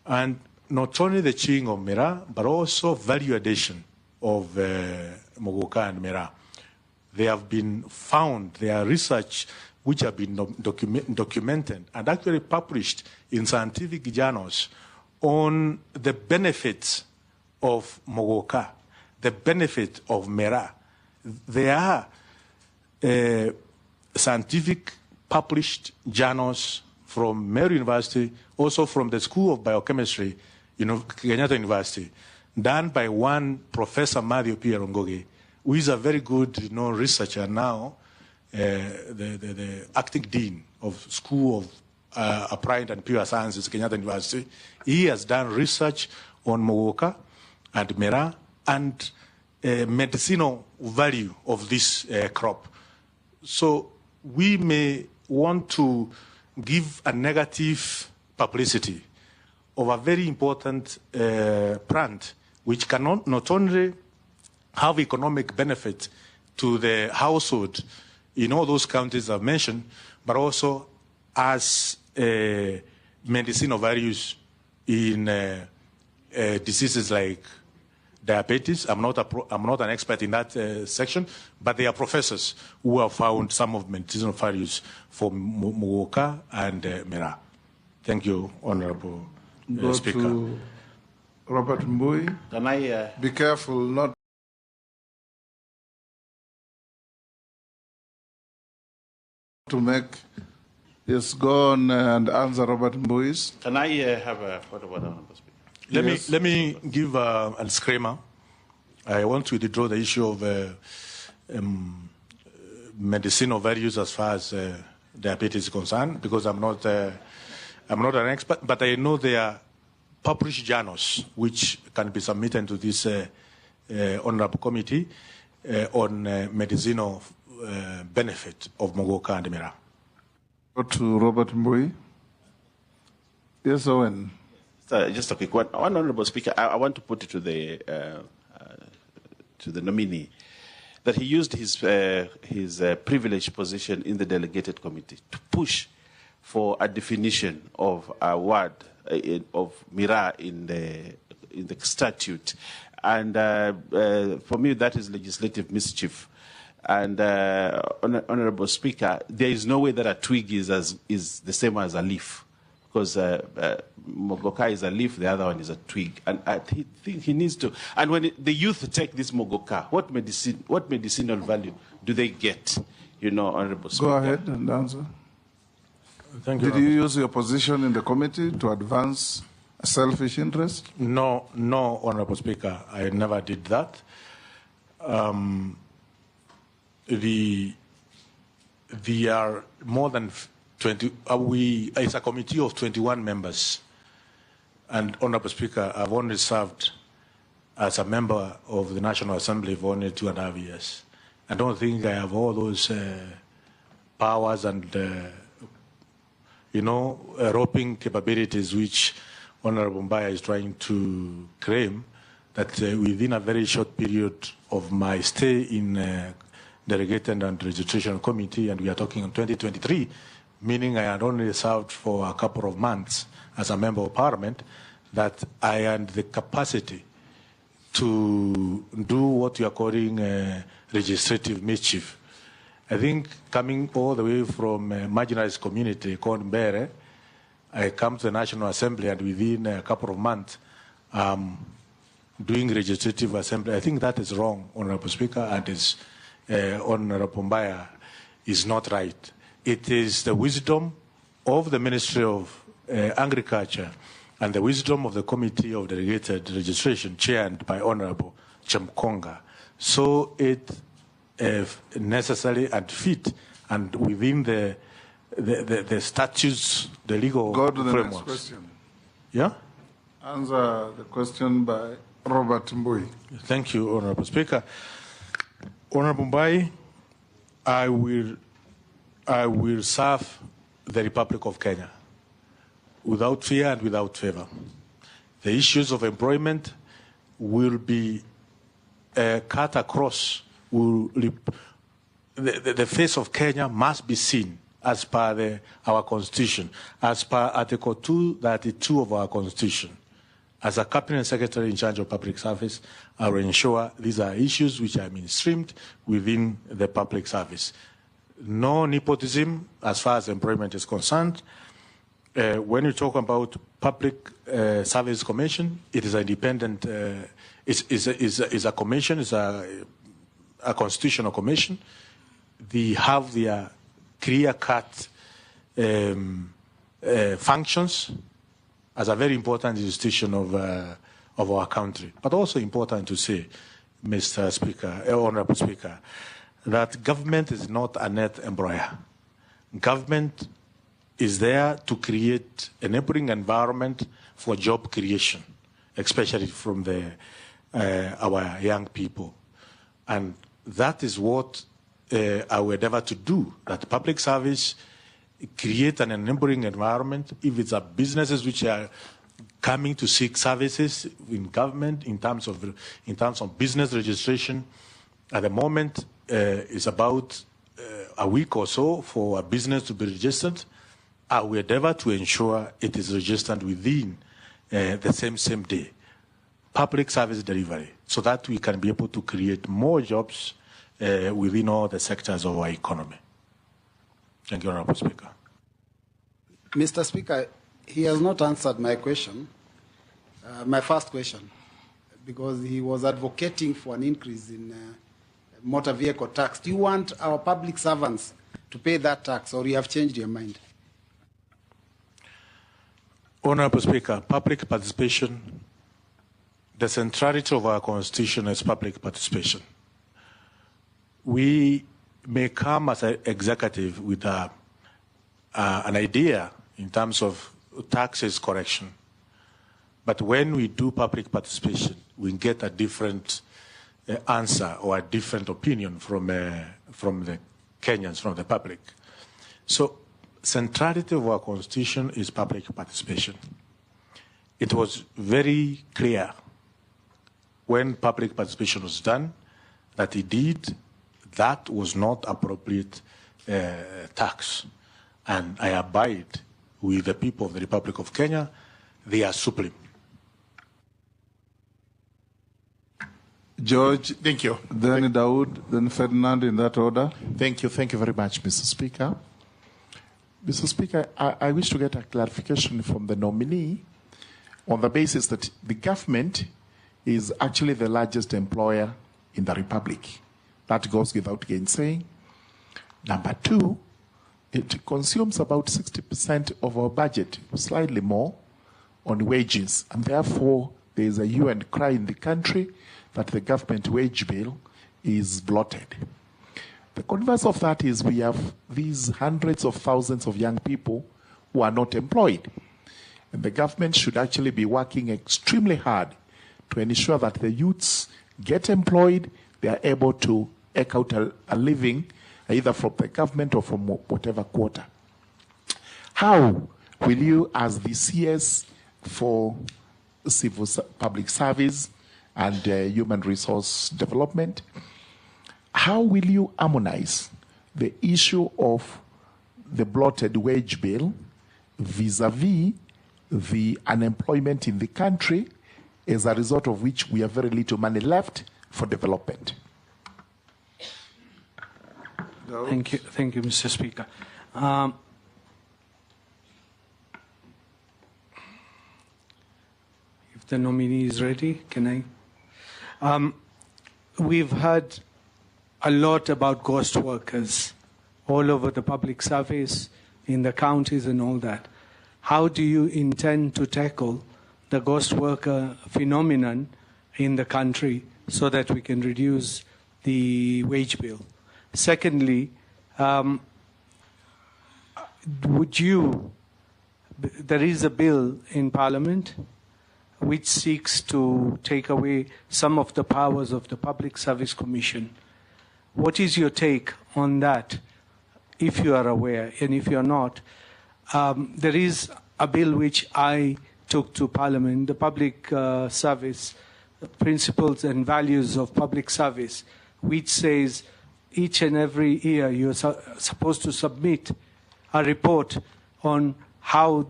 And not only the chewing of Mera, but also value addition of Mogoka and Mera. They have been found, there are research which have been documented and actually published in scientific journals on the benefits of Mogoka, the benefit of Mera. There are scientific published journals from Meru University, also from the School of Biochemistry, Kenyatta University, done by one Professor Mario Pierongoge, who is a very good researcher now, the acting dean of School of Applied and Pure Sciences, Kenyatta University. He has done research on Mogoka and Mera and medicinal value of this crop. So we may want to give a negative publicity of a very important plant, which can not only have economic benefit to the household in all those counties I've mentioned, but also as medicinal values in diseases like diabetes. I'm not an expert in that section, but there are professors who have found some of medicinal values for Mogoka and Mera. Thank you, Honorable Speaker. To Robert Mbui. Can I be careful not to make. Yes, go on and answer Robert Mbui's. Can I have a photo of Honorable Speaker? Let me give a disclaimer. I want to withdraw the issue of medicinal values as far as diabetes is concerned, because I'm not an expert, but I know there are published journals which can be submitted to this honorable committee on medicinal benefit of Mogoka and Mera. Go to Robert Mbui. Yes, Owen. Just a quick one. Honorable Speaker, I want to put it to the nominee that he used his privileged position in the delegated committee to push for a definition of a word of Mera in the statute, and for me that is legislative mischief. And Honorable Speaker, there is no way that a twig is the same as a leaf, because Mogoka is a leaf, the other one is a twig, and I think he needs to. And when the youth take this Mogoka, what medicinal value do they get? Honorable Speaker. Go ahead and answer. Thank you. Did you use your position in the committee to advance a selfish interest? No, Honorable Speaker, I never did that. There are more than 20. It's a committee of 21 members, and Honorable Speaker, I've only served as a member of the National Assembly for only 2.5 years. I don't think I have all those powers and roping capabilities which Honorable Mbaya is trying to claim. that within a very short period of my stay in Delegated and Registration Committee, and we are talking in 2023, meaning I had only served for a couple of months as a member of parliament, that I had the capacity to do what you are calling legislative mischief. I think coming all the way from a marginalized community called Mbere, I come to the National Assembly, and within a couple of months, doing legislative assembly. I think that is wrong, Honorable Speaker, and is Honorable Mbaya is not right. It is the wisdom of the Ministry of Agriculture and the wisdom of the Committee of Delegated Registration, chaired by Honorable Chemkonga. So it necessary and fit, and within the statutes, the legal Go to the frameworks. next question. Yeah? Answer the question by Robert Mbui. Thank you, Honorable Speaker. Honorable Mbai, I will serve the Republic of Kenya without fear and without favor. The issues of employment will be cut across. The face of Kenya must be seen as per our Constitution, as per Article 232 of our Constitution. As a Cabinet Secretary in charge of public service, I will ensure these are issues which are mainstreamed within the public service. No nepotism as far as employment is concerned. When you talk about Public Service Commission, it is an independent, is a commission, is a constitutional commission. They have their clear-cut functions as a very important institution of our country. But also important to say, Mr. Speaker, Honorable Speaker, that government is not a net employer. Government is there to create an enabling environment for job creation, especially from our young people. And that is what I will endeavor to do, that public service create an enabling environment. If it's businesses which are coming to seek services in government in terms of business registration, at the moment it's about a week or so for a business to be registered. I will endeavor to ensure it is registered within the same day. Public service delivery, so that we can be able to create more jobs within all the sectors of our economy. Thank you, Honorable Speaker. Mr. Speaker, he has not answered my question, my first question, because he was advocating for an increase in motor vehicle tax. Do you want our public servants to pay that tax, or you have changed your mind? Honorable Speaker, public participation, the centrality of our Constitution is public participation. We may come as an executive with an idea in terms of taxes correction, but when we do public participation, we get a different answer or a different opinion from the Kenyans, from the public. So, centrality of our Constitution is public participation. It was very clear when public participation was done that indeed that was not appropriate tax. And I abide with the people of the Republic of Kenya. They are supreme. George. Thank you. Then Dawood, then Ferdinand, in that order. Thank you. Thank you very much, Mr. Speaker. Mr. Speaker, I wish to get a clarification from the nominee on the basis that the government is actually the largest employer in the Republic. That goes without gainsaying. Number two, it consumes about 60% of our budget, slightly more, on wages. And therefore, there is a hue and cry in the country that the government wage bill is bloated. The converse of that is we have these hundreds of thousands of young people who are not employed. And the government should actually be working extremely hard to ensure that the youths get employed, they are able to eke out a living, either from the government or from whatever quarter. How will you, as the CS for civil public service and Human Resource Development. How will you harmonize the issue of the bloated wage bill vis-a-vis the unemployment in the country, as a result of which we have very little money left for development? Thank you, Mr. Speaker. If the nominee is ready, can I? We've heard a lot about ghost workers all over the public service, in the counties and all that. How do you intend to tackle the ghost worker phenomenon in the country so that we can reduce the wage bill? Secondly, there is a bill in Parliament which seeks to take away some of the powers of the Public Service Commission. What is your take on that, if you are aware? And if you're not, there is a bill which I took to Parliament, the Public Service Principles and Values of Public Service, which says each and every year you're supposed to submit a report on how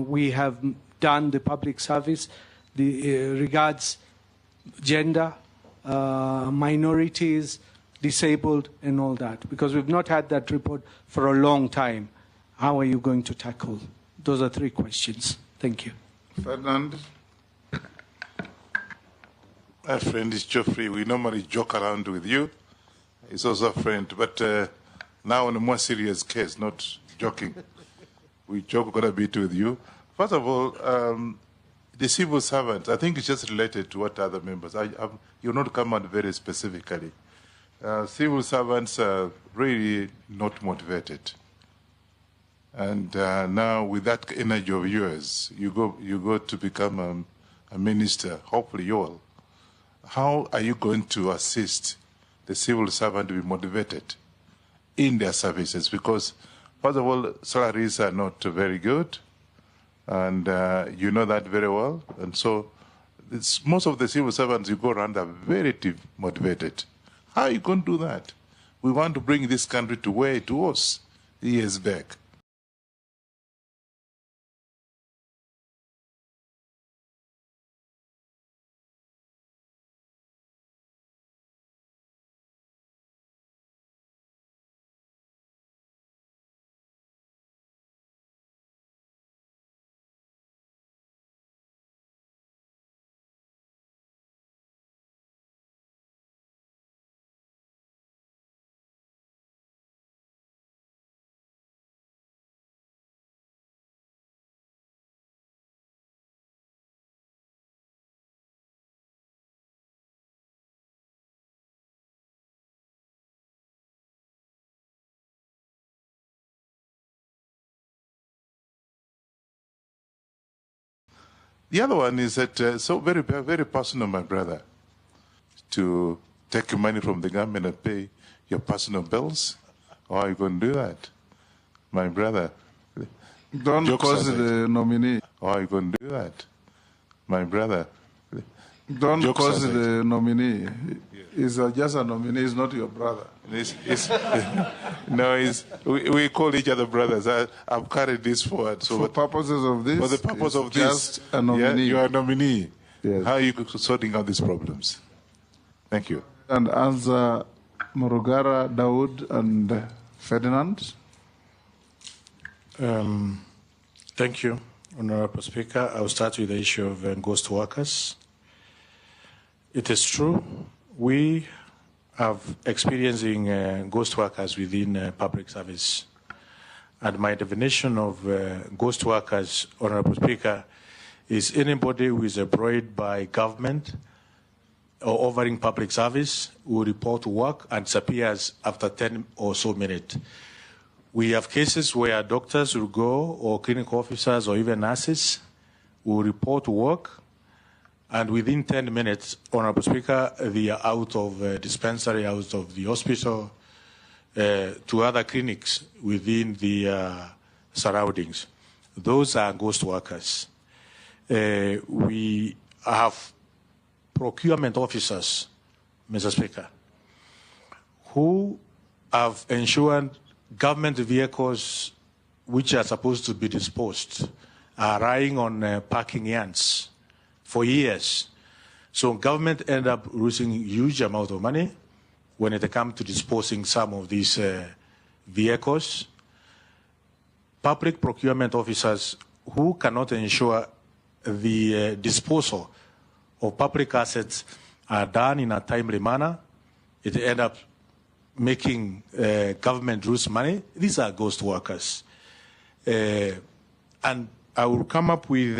we have done the public service, regards gender, minorities, disabled, and all that. Because we've not had that report for a long time. How are you going to tackle? Those are 3 questions. Thank you. Ferdinand. My friend is Geoffrey. We normally joke around with you. He's also a friend, but now on a more serious case, not joking. We joke quite a bit with you. First of all, the civil servants, I think it's just related to what other members. You're not come out very specifically. Civil servants are really not motivated. And now with that energy of yours, you go to become a minister, hopefully you will. How are you going to assist the civil servant to be motivated in their services? Because, first of all, salaries are not very good, and you know that very well. And so most of the civil servants you go around are very motivated. How are you going to do that? We want to bring this country to where it was years back. The other one is that, so very, very personal, my brother, to take money from the government and pay your personal bills. How are you going to do that? My brother. Don't cause the nominee. How are you going to do that? My brother. Don't cause the nominee. He's just a nominee, he's not your brother. No, we call each other brothers. I've carried this forward. So for purposes of this, for the purpose of just this, a nominee. Yeah, you are a nominee. Yes. How are you sorting out these problems? Thank you. And answer Morugara, Dawood, and Ferdinand. Thank you, Honorable Speaker. I'll start with the issue of ghost workers. It is true, we have experiencing ghost workers within public service. And my definition of ghost workers, Honorable Speaker, is anybody who is employed by government or offering public service who report to work and disappears after 10 or so minutes. We have cases where doctors will go, or clinical officers, or even nurses will report to work, and within 10 minutes, Honorable Speaker, they are out of dispensary, out of the hospital, to other clinics within the surroundings. Those are ghost workers. We have procurement officers, Mr. Speaker, who have ensured government vehicles which are supposed to be disposed are relying on parking yards for years. So government end up losing huge amount of money when it comes to disposing some of these vehicles. Public procurement officers who cannot ensure the disposal of public assets are done in a timely manner, it ends up making government lose money. These are ghost workers. And I will come up with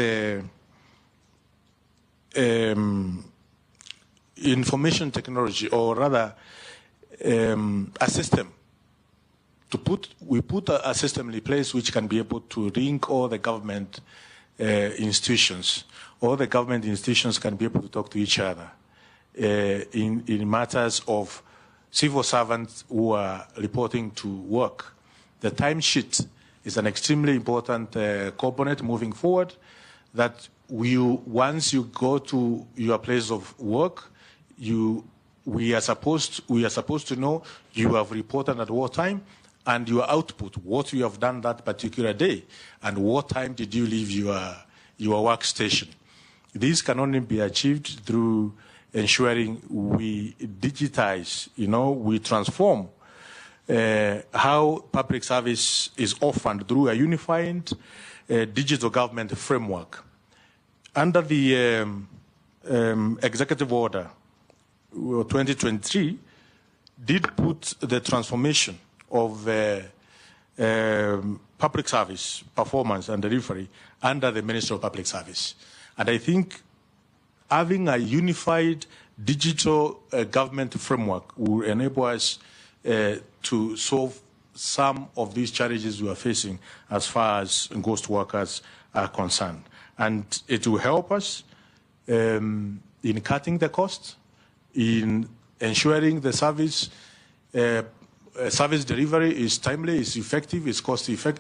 information technology, or rather a system. We put a system in place which can be able to link all the government institutions. All the government institutions can be able to talk to each other in matters of civil servants who are reporting to work. The timesheet is an extremely important component moving forward, that once you go to your place of work, we are supposed to know you have reported at what time, and your output, what you have done that particular day, and what time did you leave your workstation. These can only be achieved through ensuring we digitize, we transform how public service is offered through a unified digital government framework. Under the executive order 2023, did put the transformation of public service performance and delivery under the Ministry of Public Service. And I think having a unified digital government framework will enable us to solve some of these challenges we are facing as far as ghost workers are concerned. And it will help us in cutting the cost, in ensuring the service delivery is timely, is effective, is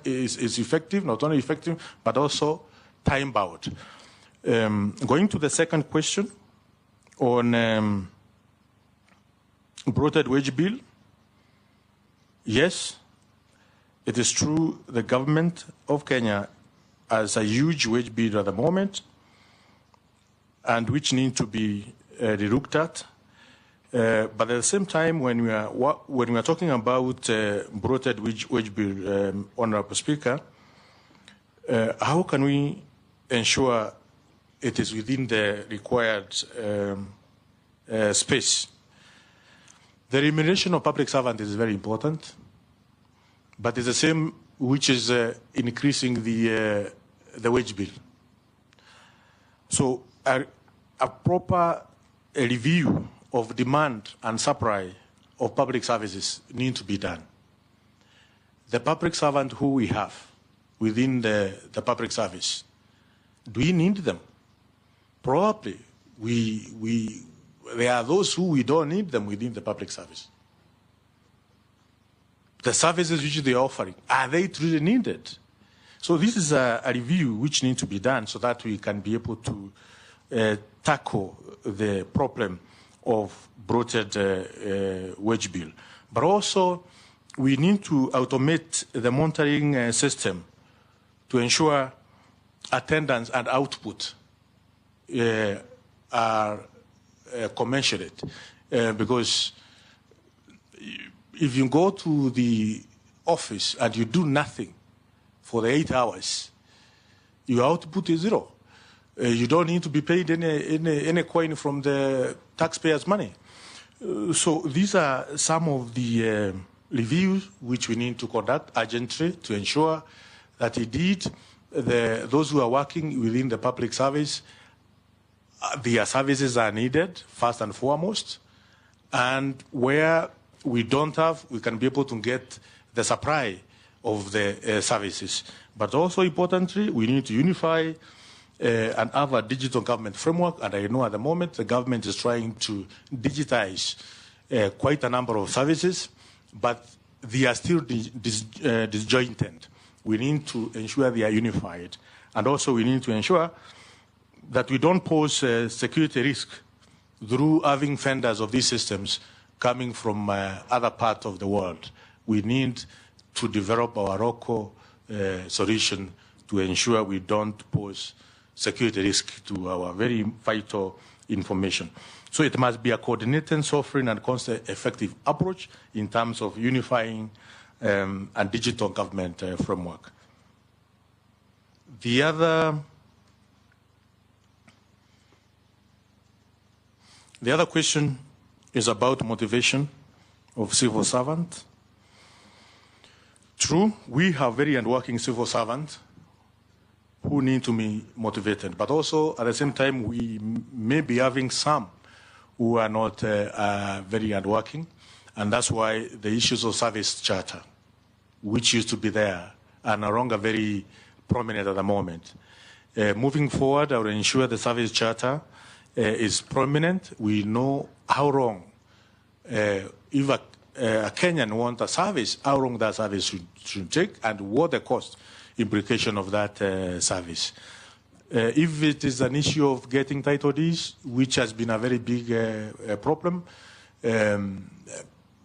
is effective, not only effective, but also time-bound. Going to the second question on bloated wage bill, yes, it is true the government of Kenya has a huge wage bill at the moment, and which need to be relooked at. But at the same time, when we are talking about bloated wage bill, Honourable Speaker, how can we ensure it is within the required space? The remuneration of public servants is very important, but it's the same which is increasing the wage bill. So a proper review of demand and supply of public services need to be done. The public servant who we have within the public service, do we need them? Probably there are those who we don't need them within the public service. The services which they are offering, are they truly needed? So this is a review which needs to be done so that we can be able to tackle the problem of bloated wage bill. But also, we need to automate the monitoring system to ensure attendance and output are commensurate. Because if you go to the office and you do nothing for the 8 hours, your output is zero. You don't need to be paid any coin from the taxpayers' money. So these are some of the reviews which we need to conduct urgently to ensure that indeed those who are working within the public service, their services are needed first and foremost, and where we don't have, we can be able to get the supply of the services. But also importantly, we need to unify and have a digital government framework, and I know at the moment the government is trying to digitize quite a number of services, but they are still disjointed. We need to ensure they are unified, and also we need to ensure that we don't pose security risk through having vendors of these systems coming from other parts of the world. We need to develop our RUKU solution to ensure we don't pose security risk to our very vital information. So it must be a coordinated, sovereign, and cost-effective approach in terms of unifying a digital government framework. The other question is about motivation of civil servants. True, we have very hardworking civil servants who need to be motivated, but also at the same time we may be having some who are not very hardworking, and that's why the issues of service charter, which used to be there, are no longer very prominent at the moment. Moving forward, I will ensure the service charter is prominent. We know how long, if a Kenyan wants a service, how long that service should take and what the cost implication of that service. If it is an issue of getting title deeds, which has been a very big problem,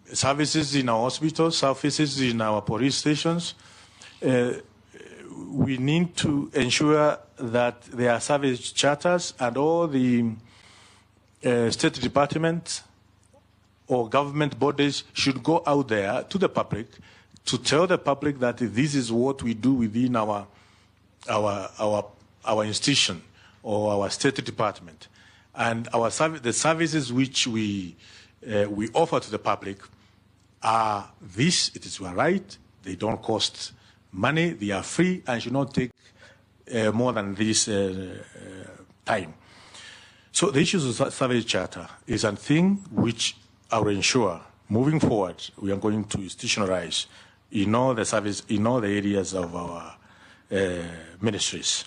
services in our hospitals, services in our police stations, we need to ensure that there are service charters and all the state departments or government bodies should go out there to the public to tell the public that this is what we do within our institution or our state department, and the services which we offer to the public are this. It is your right. They don't cost money. They are free and should not take more than this time. So the issues of service charter is a thing which I will ensure moving forward we are going to institutionalize in all the service, in all the areas of our ministries.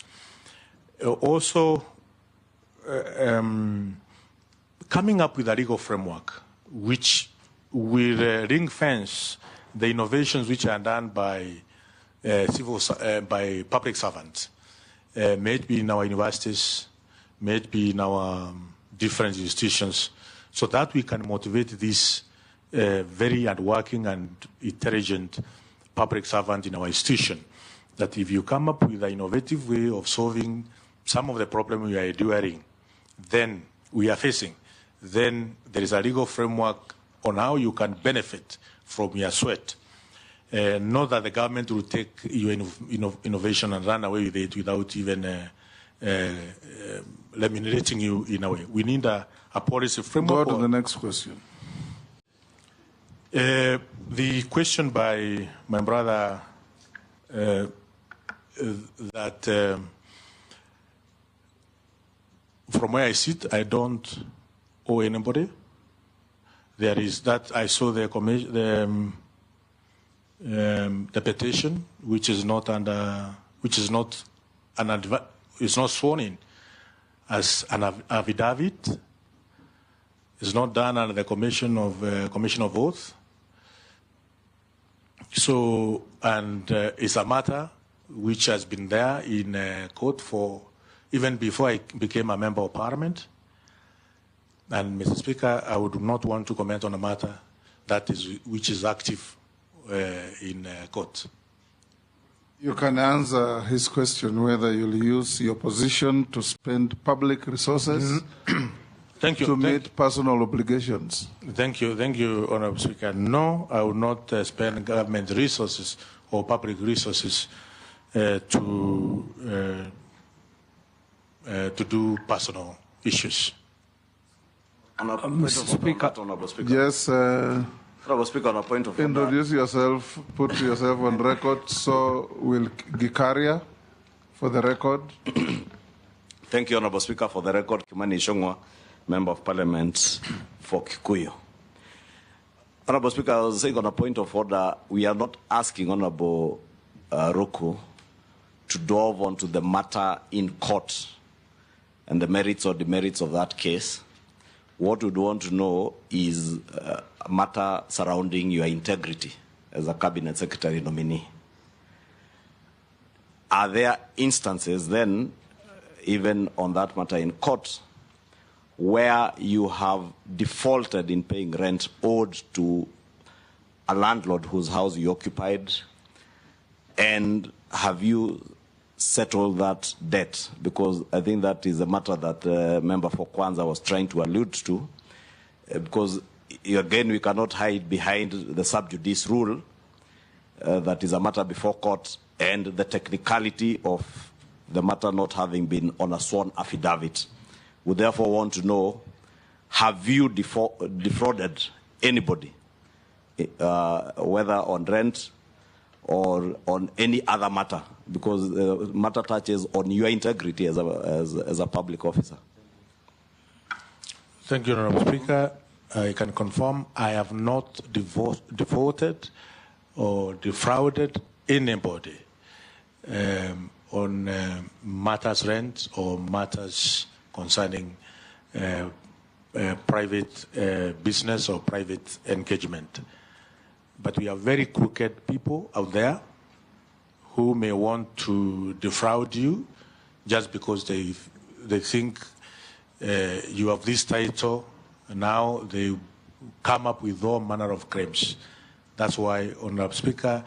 Also, coming up with a legal framework which will ring fence the innovations which are done by by public servants, may it be in our universities, may it be in our different institutions, so that we can motivate these very hardworking and intelligent public servants in our institution. That if you come up with an innovative way of solving some of the problems we are enduring, then we are facing, then there is a legal framework on how you can benefit from your sweat. Not that the government will take your innovation and run away with it without even eliminating you in a way. We need a policy framework. Go to the next question. The question by my brother that from where I sit, I don't owe anybody. There is that I saw the petition, which is not under, which is not it's not sworn in as an affidavit. It's not done under the commission of oath. So, and it's a matter which has been there in court for even before I became a member of parliament. And Mr. Speaker, I would not want to comment on a matter that is which is active in court. You can answer his question whether you'll use your position to spend public resources Thank you. to meet personal obligations. Thank you, Honourable Speaker. No, I will not spend government resources or public resources to do personal issues. Mr. Speaker. Yes. Honourable Speaker, on a point of introduce yourself, put yourself on record, so will Gikaria for the record. Thank you, Honourable Speaker. For the record, Kimani Ichung'wah, Member of Parliament for Kikuyu. Honourable Speaker, I was saying on a point of order, we are not asking Honourable RUKU to delve onto the matter in court and the merits or demerits of that case. What we'd want to know is a matter surrounding your integrity as a Cabinet Secretary nominee. Are there instances then, even on that matter in court, where you have defaulted in paying rent owed to a landlord whose house you occupied? And have you settled that debt? Because I think that is a matter that member for Kwanza was trying to allude to. Because again, we cannot hide behind the sub judice rule that is a matter before court and the technicality of the matter not having been on a sworn affidavit. We therefore want to know, have you defrauded anybody, whether on rent or on any other matter? Because the matter touches on your integrity as a public officer. Thank you, Honorable Speaker. I can confirm I have not defaulted or defrauded anybody on matters rent or matters concerning private business or private engagement. But we have very crooked people out there who may want to defraud you just because they think you have this title. Now they come up with all manner of claims. That's why, Honorable Speaker,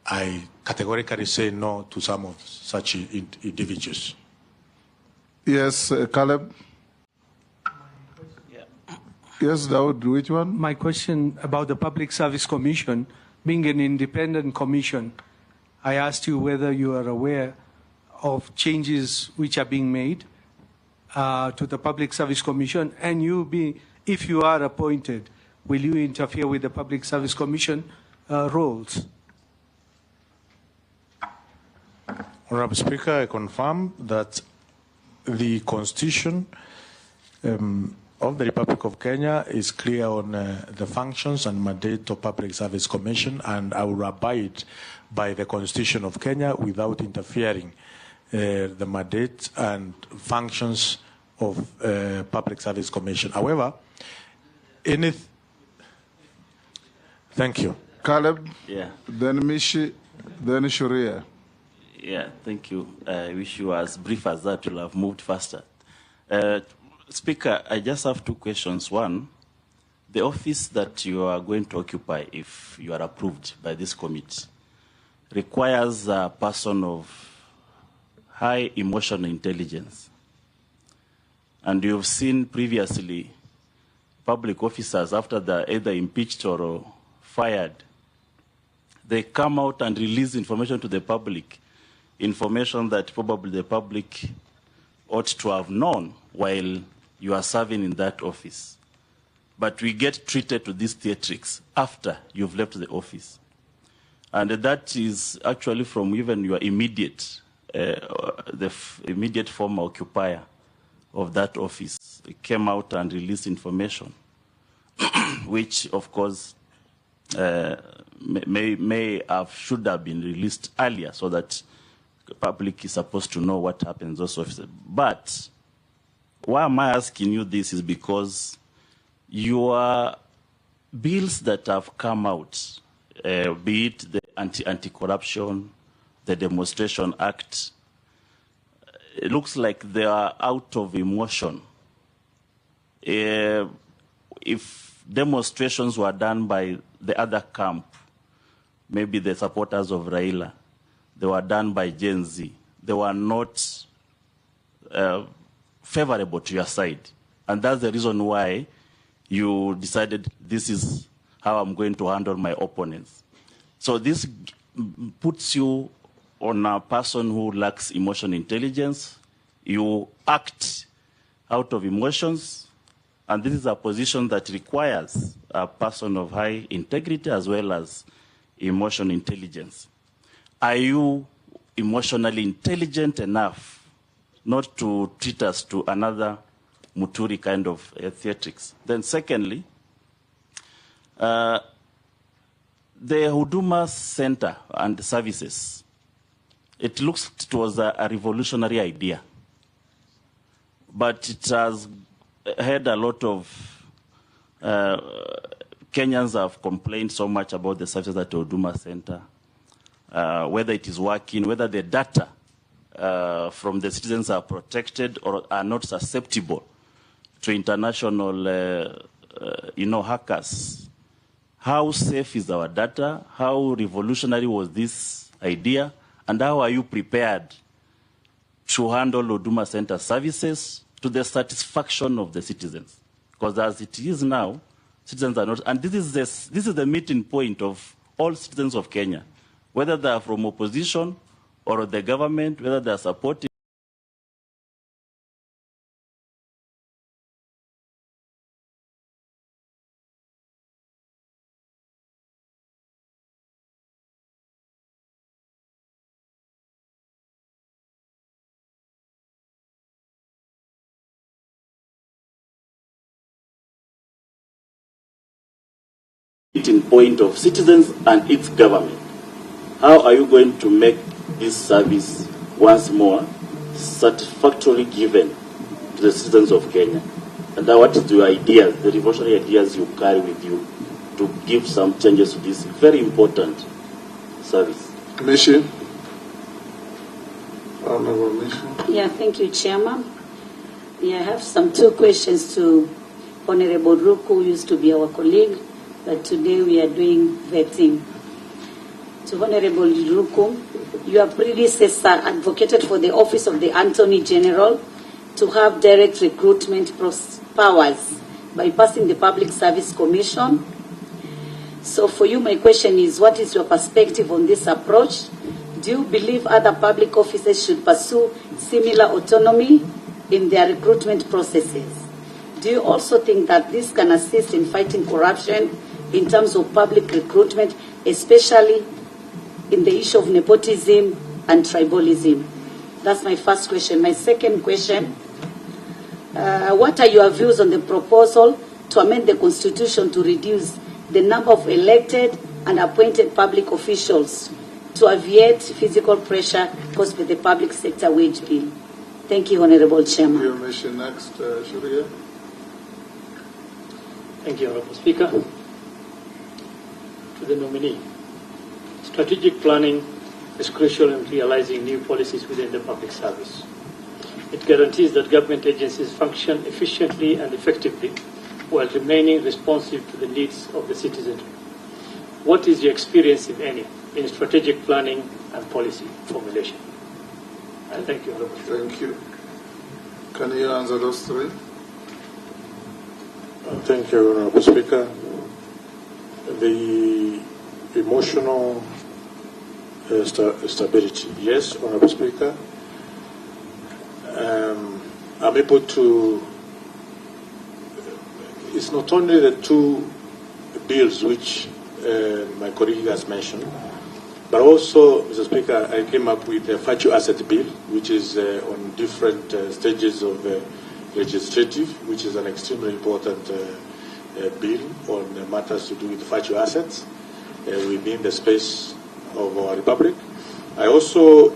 I categorically say no to some of such individuals. Yes, Caleb. Yes, Daud, which one? My question about the Public Service Commission, being an independent commission, I asked you whether you are aware of changes which are being made to the Public Service Commission, and if you are appointed, will you interfere with the Public Service Commission roles? Honorable Speaker, I confirm that the Constitution of the Republic of Kenya is clear on the functions and mandate of Public Service Commission, and I will abide by the Constitution of Kenya without interfering the mandate and functions of Public Service Commission. However, thank you. Caleb, Yeah. then Mishi, then Shuria. Yeah, thank you. I wish you were as brief as that. You'll have moved faster. Speaker, I just have two questions. One, the office that you are going to occupy, if you are approved by this committee, requires a person of high emotional intelligence. And you've seen previously public officers, after they're either impeached or fired, they come out and release information to the public, information that probably the public ought to have known while you are serving in that office. But we get treated to these theatrics after you've left the office. And that is actually from even your immediate, immediate former occupier of that office. It came out and released information, which of course should have been released earlier so that the public is supposed to know what happens in those offices. But why am I asking you this is because your bills that have come out, be it the Anti-Corruption, the Demonstration Act, it looks like they are out of emotion. If demonstrations were done by the other camp, maybe the supporters of Raila, they were done by Gen Z, they were not favorable to your side. And that's the reason why you decided this is how I'm going to handle my opponents. So this puts you on a person who lacks emotional intelligence. You act out of emotions, and this is a position that requires a person of high integrity as well as emotional intelligence. Are you emotionally intelligent enough not to treat us to another Muturi kind of theatrics? Then secondly, the Huduma Center and services, it looks it was a revolutionary idea, but it has had a lot of Kenyans have complained so much about the services at the Huduma Center, whether it is working, whether the data from the citizens are protected or are not susceptible to international, hackers. How safe is our data? How revolutionary was this idea? And how are you prepared to handle Huduma Center services to the satisfaction of the citizens? Because as it is now, citizens are not, and this is the meeting point of all citizens of Kenya, whether they are from opposition or the government, whether they are supporting. Meeting point of citizens and its government. How are you going to make this service once more satisfactorily given to the citizens of Kenya? And what is your ideas, the revolutionary ideas you carry with you to give some changes to this very important service? Commission. Yeah, thank you, Chairman. Yeah, I have two questions to Honorable RUKU, who used to be our colleague, but today we are doing vetting. To Honorable RUKU, your predecessor advocated for the office of the Attorney General to have direct recruitment powers by passing the Public Service Commission. So for you, my question is, what is your perspective on this approach? Do you believe other public officers should pursue similar autonomy in their recruitment processes? Do you also think that this can assist in fighting corruption in terms of public recruitment, especially in the issue of nepotism and tribalism? That's my first question. My second question, what are your views on the proposal to amend the Constitution to reduce the number of elected and appointed public officials to alleviate physical pressure caused by the public sector wage bill? Thank you, Honorable Chairman. Your mission next, Sharia. Thank you, Honorable Speaker. To the nominee, strategic planning is crucial in realizing new policies within the public service. It guarantees that government agencies function efficiently and effectively while remaining responsive to the needs of the citizenry. What is your experience, if any, in strategic planning and policy formulation? And thank you, Honorable Speaker. Thank you. Can you answer those three? Thank you, Honorable Speaker. The emotional stability, yes, Honorable Speaker. I'm able to, it's not only the two bills which my colleague has mentioned, but also, Mr. Speaker, I came up with a virtue asset bill, which is on different stages of legislative, which is an extremely important bill on matters to do with virtue assets within the space of our republic. I also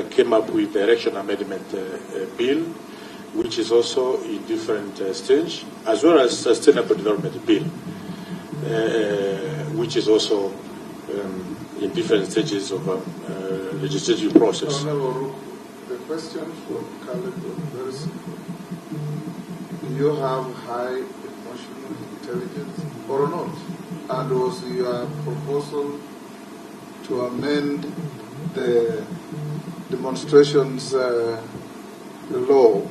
came up with the election amendment bill, which is also in different stage, as well as sustainable development bill, which is also in different stages of legislative process. The question for Khaled was very simple. Do you have high emotional intelligence or not? And was your proposal to amend the demonstrations law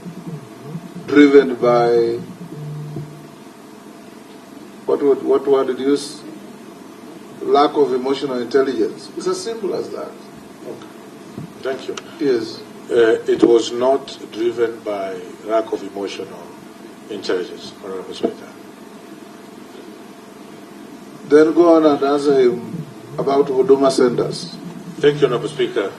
driven by what word did you use? Lack of emotional intelligence. It's as simple as that. Okay. Thank you. Yes. It was not driven by lack of emotional intelligence, Honorable Speaker. Then go on and answer him about Huduma centers. Thank you, Honorable Speaker.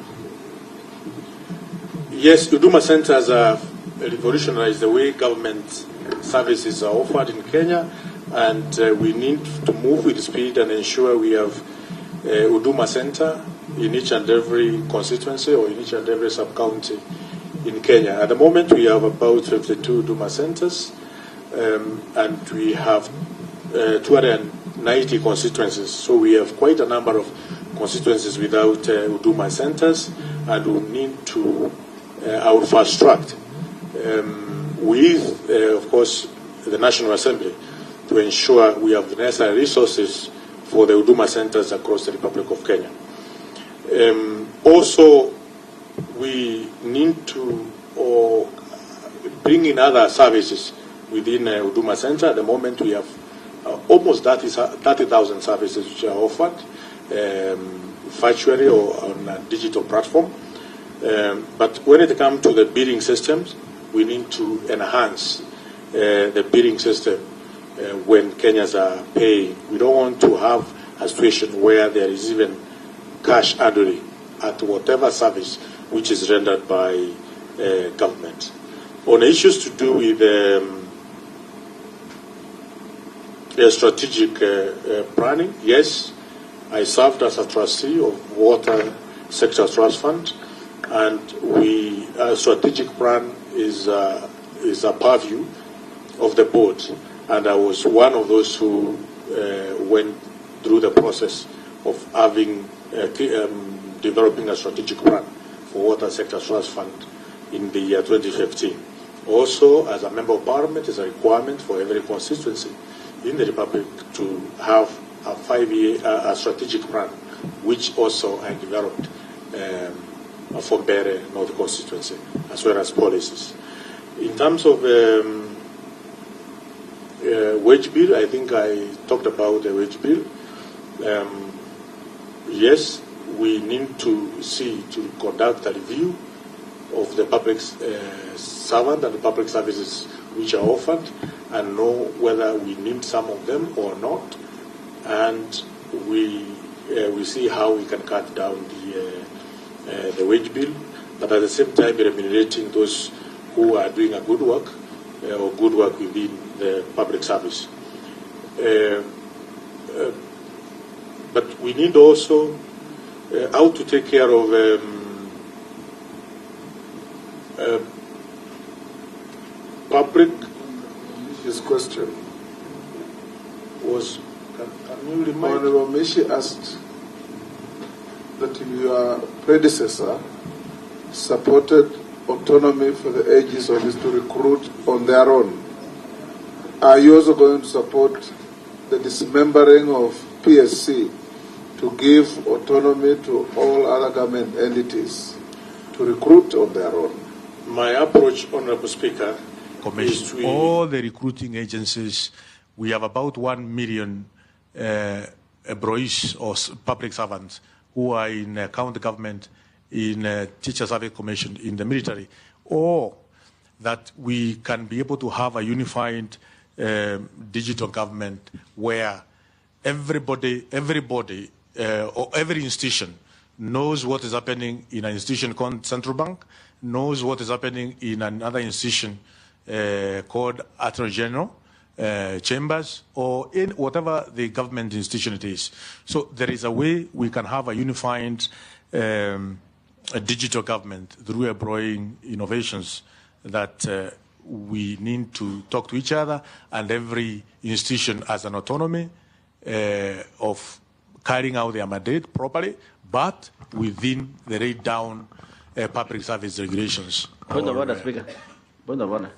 Yes, Huduma centers have revolutionized the way government services are offered in Kenya, and we need to move with speed and ensure we have a Huduma center in each and every constituency or in each and every sub-county in Kenya. At the moment, we have about 52 Huduma centers, and we have 290 constituencies. So we have quite a number of constituencies without Huduma centers, and we need to our fast-tracked with, of course, the National Assembly to ensure we have the necessary resources for the Huduma centers across the Republic of Kenya. Also, we need to bring in other services within Huduma Center. At the moment, we have almost 30,000 services which are offered virtually or on a digital platform. But when it comes to the bidding systems, we need to enhance the bidding system when Kenyans are paying. We don't want to have a situation where there is even cash handling at whatever service which is rendered by government. On issues to do with strategic planning, yes, I served as a trustee of Water Sector Trust Fund, and a strategic plan is a purview of the board, and I was one of those who went through the process of having developing a strategic plan for Water Sector Trust Fund in the year 2015. Also, as a member of parliament, it's a requirement for every constituency in the Republic to have a 5-year strategic plan, which also I developed for Bere North constituency, as well as policies. In terms of wage bill, I think I talked about the wage bill. Yes, we need to conduct a review of the public servant and the public services which are offered, and know whether we need some of them or not, and we see how we can cut down the wage bill, but at the same time remunerating those who are doing a good work or good work within the public service. But we need also how to take care of public. His question was, can you remind? Honorable Mishi asked that your predecessor supported autonomy for the ages of to recruit on their own. Are you also going to support the dismembering of PSC to give autonomy to all other government entities to recruit on their own? My approach, Honorable Speaker, Commission, all the recruiting agencies, we have about 1 million employees or public servants who are in county government, in teacher service commission, in the military, or that we can be able to have a unified digital government where everybody or every institution knows what is happening in an institution called Central Bank, knows what is happening in another institution called Attorney General, chambers, or in whatever the government institution it is. So there is a way we can have a unified a digital government through employing innovations that we need to talk to each other, and every institution has an autonomy of carrying out their mandate properly, but within the laid down public service regulations. Point of order, Speaker. Point of order.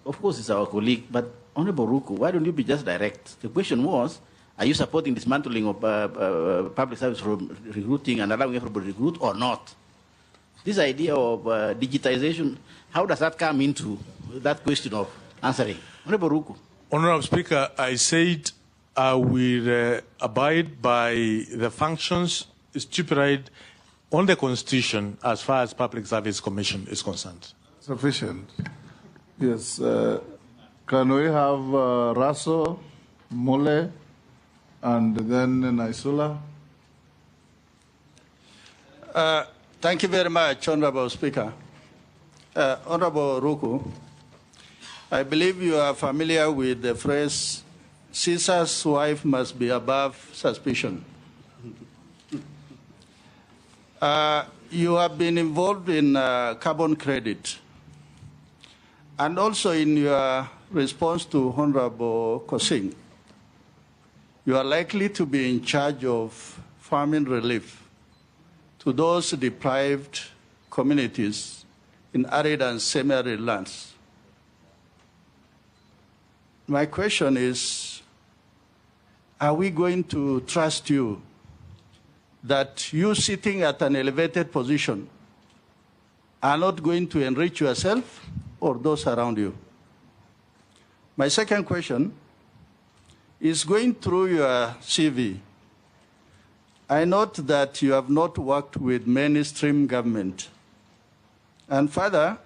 Of course, it's our colleague, but Honorable Ruku, why don't you be just direct? The question was, are you supporting dismantling of public service recruiting and allowing everybody to recruit or not? This idea of digitization, how does that come into that question of answering? Honorable Ruku. Honorable Speaker, I said I will abide by the functions stipulated on the Constitution as far as Public Service Commission is concerned. Sufficient. Yes. Can we have Raso, Mole, and then Naisula? Thank you very much, Honorable Speaker. Honorable Ruku, I believe you are familiar with the phrase, Caesar's wife must be above suspicion. You have been involved in carbon credit, and also in your response to Honorable Kosing, you are likely to be in charge of famine relief to those deprived communities in arid and semi-arid lands. My question is, are we going to trust you that you sitting at an elevated position are not going to enrich yourself or those around you? My second question is, going through your CV, I note that you have not worked with mainstream government. And further,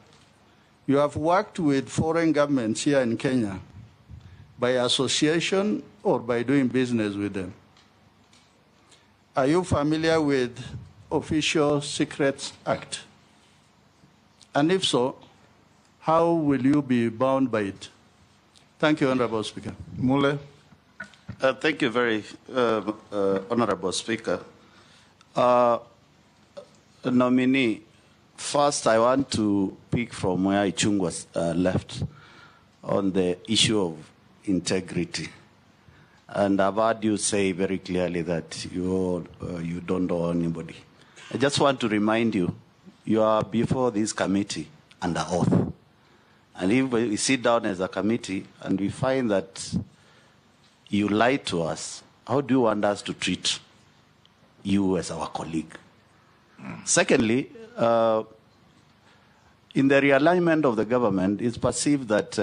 you have worked with foreign governments here in Kenya by association or by doing business with them. Are you familiar with Official Secrets Act? And if so, how will you be bound by it? Thank you, Honorable Speaker. Mule. Thank you very, Honorable Speaker. Nominee, first I want to pick from where Ichung was left on the issue of integrity. And I've heard you say very clearly that you don't know anybody. I just want to remind you, you are before this committee under oath. And if we sit down as a committee and we find that you lied to us, how do you want us to treat you as our colleague? Secondly, in the realignment of the government, it's perceived that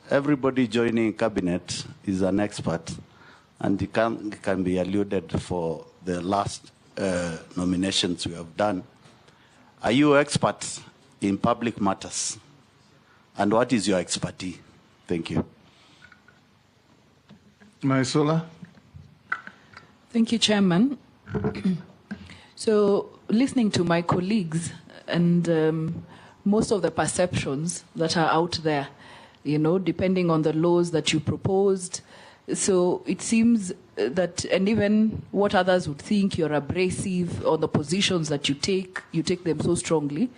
everybody joining cabinet is an expert, and it can be alluded for the last nominations we have done. Are you experts in public matters? And what is your expertise? Thank you. Maisola. Thank you, Chairman. So, listening to my colleagues and most of the perceptions that are out there, you know, depending on the laws that you proposed. So it seems that, and even what others would think, you're abrasive on the positions that you take them so strongly.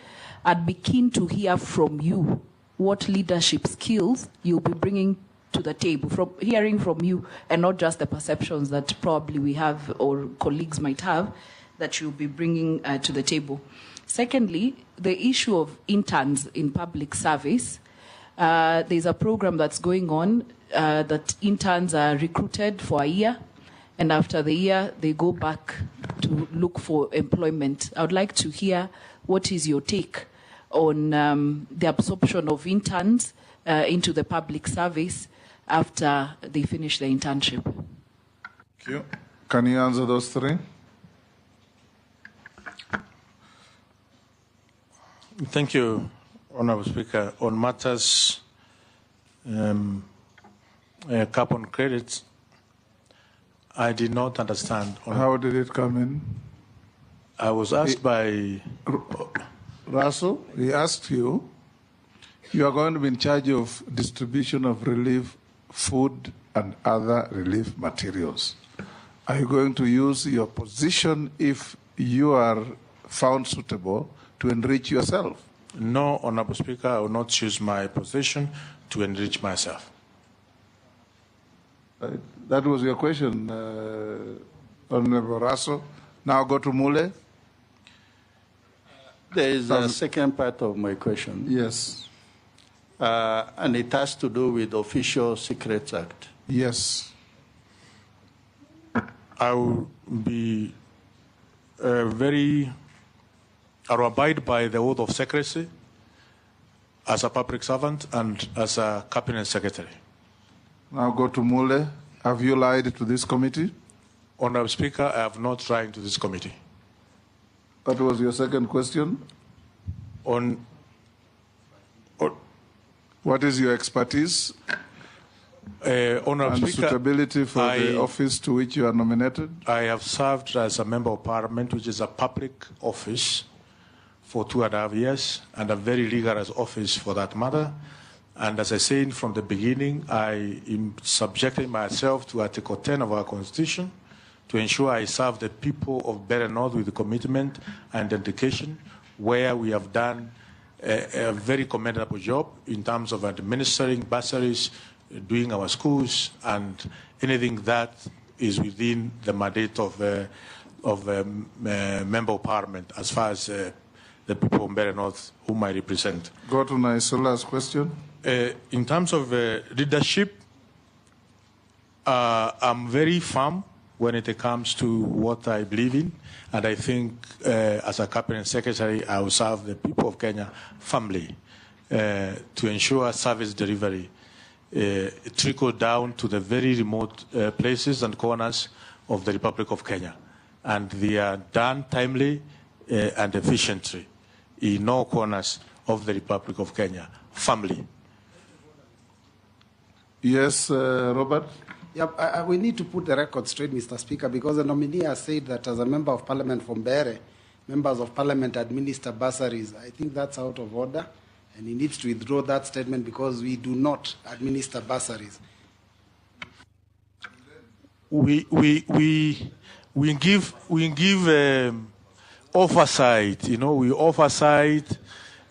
I'd be keen to hear from you what leadership skills you'll be bringing to the table, from hearing from you, and not just the perceptions that probably we have or colleagues might have that you'll be bringing to the table. Secondly, the issue of interns in public service. There's a program that's going on that interns are recruited for a year, and after the year, they go back to look for employment. I would like to hear what is your take on the absorption of interns into the public service after they finish their internship. Thank you. Can you answer those three? Thank you, Honorable Speaker. On matters carbon credits, I did not understand. How did it come in? I was asked by Russell, he asked you, you are going to be in charge of distribution of relief food and other relief materials. Are you going to use your position, if you are found suitable, to enrich yourself? No, Honorable Speaker, I will not choose my position to enrich myself. That was your question, Honorable Russell. Now go to Mule. There is a second part of my question. Yes. And it has to do with the Official Secrets Act. Yes. I will be I will abide by the oath of secrecy as a public servant and as a cabinet secretary. Now go to Mule. Have you lied to this committee? Honorable Speaker, I have not lied to this committee. That was your second question. What is your expertise Honorable and Speaker, suitability for the office to which you are nominated? I have served as a member of parliament, which is a public office, for 2.5 years, and a very rigorous office for that matter. And as I said from the beginning, I am subjecting myself to Article 10 of our Constitution to ensure I serve the people of Better North with commitment and dedication, where we have done a very commendable job in terms of administering bursaries, doing our schools, and anything that is within the mandate of a member of parliament as far as the people of Mbeere North whom I represent. Go to Naisola's question. In terms of leadership, I'm very firm when it comes to what I believe in, and I think as a cabinet secretary, I will serve the people of Kenya firmly to ensure service delivery trickle down to the very remote places and corners of the Republic of Kenya, and they are done timely and efficiently in all corners of the Republic of Kenya, firmly. Yes, Robert? Yeah, we need to put the record straight, Mr. Speaker, because the nominee has said that as a member of parliament from Mbeere, members of parliament administer bursaries. I think that's out of order, and he needs to withdraw that statement because we do not administer bursaries. We give oversight, you know, we oversight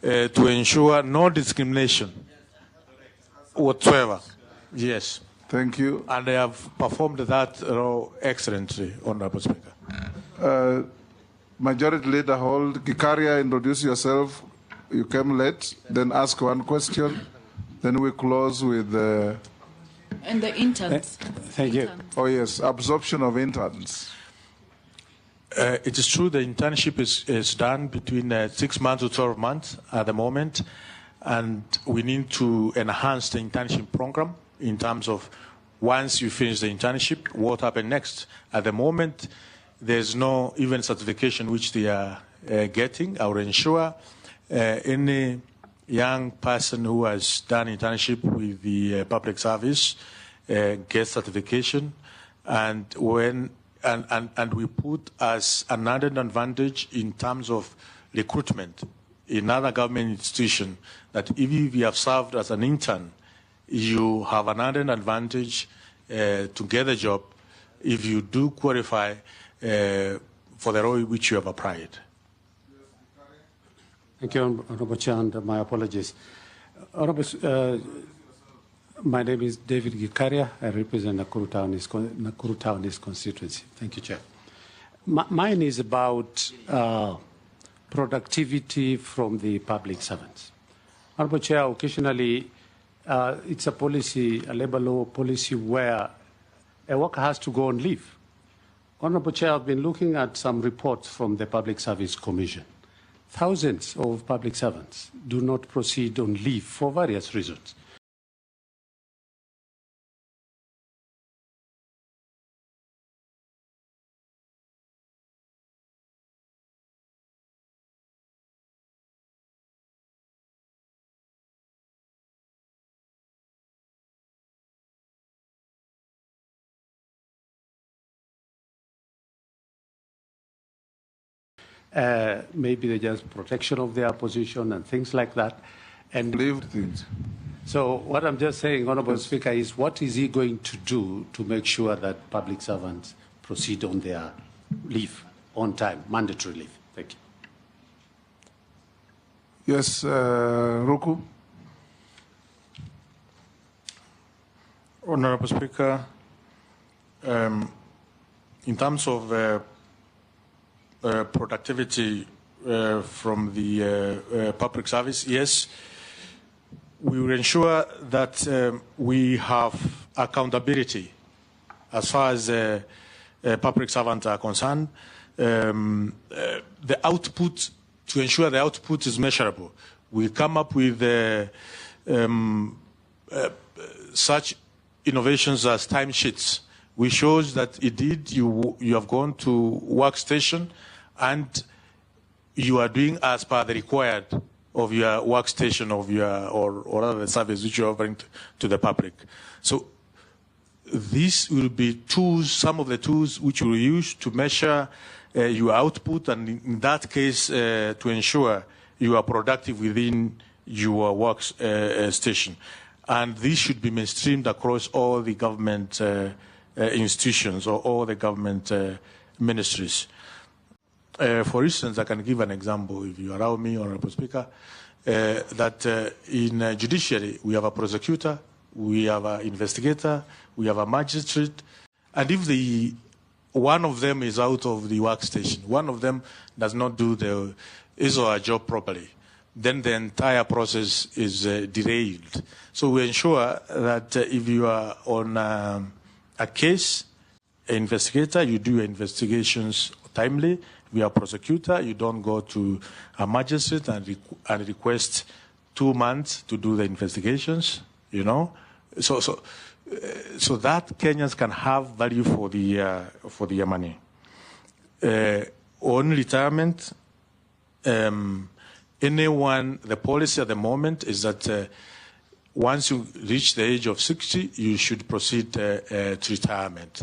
to ensure no discrimination whatsoever. Yes. Thank you. And they have performed that excellently, Honorable Speaker. Majority Leader Hold, Gikaria, introduce yourself. You came late, then ask one question. Then we close with and the interns. Thank you. Oh, yes, absorption of interns. It is true the internship is done between 6 months to 12 months at the moment, and we need to enhance the internship program in terms of once you finish the internship, what happens next. At the moment, there's no even certification which they are getting. I will ensure any young person who has done internship with the public service gets certification, and we put as an added advantage in terms of recruitment in other government institutions that if you have served as an intern, you have an added advantage to get a job if you do qualify for the role which you have applied. Thank you, Honorable Chair, and my apologies. Honorable, my name is David Gikaria. I represent Nakuru Town East constituency. Thank you, Chair. Mine is about productivity from the public servants. Honorable Chair, occasionally it's a policy, a labor law policy where a worker has to go on leave. Honorable Chair, I've been looking at some reports from the Public Service Commission. Thousands of public servants do not proceed on leave for various reasons. Maybe the just protection of their position and things like that. And things. So what I'm just saying, Honorable Speaker, is what is he going to do to make sure that public servants proceed on their leave on time, mandatory leave? Thank you. Yes, Ruku. Honorable Speaker, in terms of productivity from the public service, yes, we will ensure that we have accountability as far as public servants are concerned. The output, to ensure the output is measurable, we come up with such innovations as timesheets, which shows that indeed you have gone to workstation and you are doing as per the required of your workstation of your or other service which you're offering to the public. So these will be tools, some of the tools which you will use to measure your output, and in that case to ensure you are productive within your workstation. And this should be mainstreamed across all the government institutions or all the government ministries. For instance, I can give an example, if you allow me, Honorable Speaker, that in judiciary we have a prosecutor, we have an investigator, we have a magistrate, and if one of them is out of the workstation, one of them does not do our job properly, then the entire process is derailed. So we ensure that if you are on a case, an investigator, you do your investigations timely. If you are a prosecutor, you don't go to a magistrate and request 2 months to do the investigations, you know. So that Kenyans can have value for their money. On retirement, the policy at the moment is that once you reach the age of 60, you should proceed to retirement.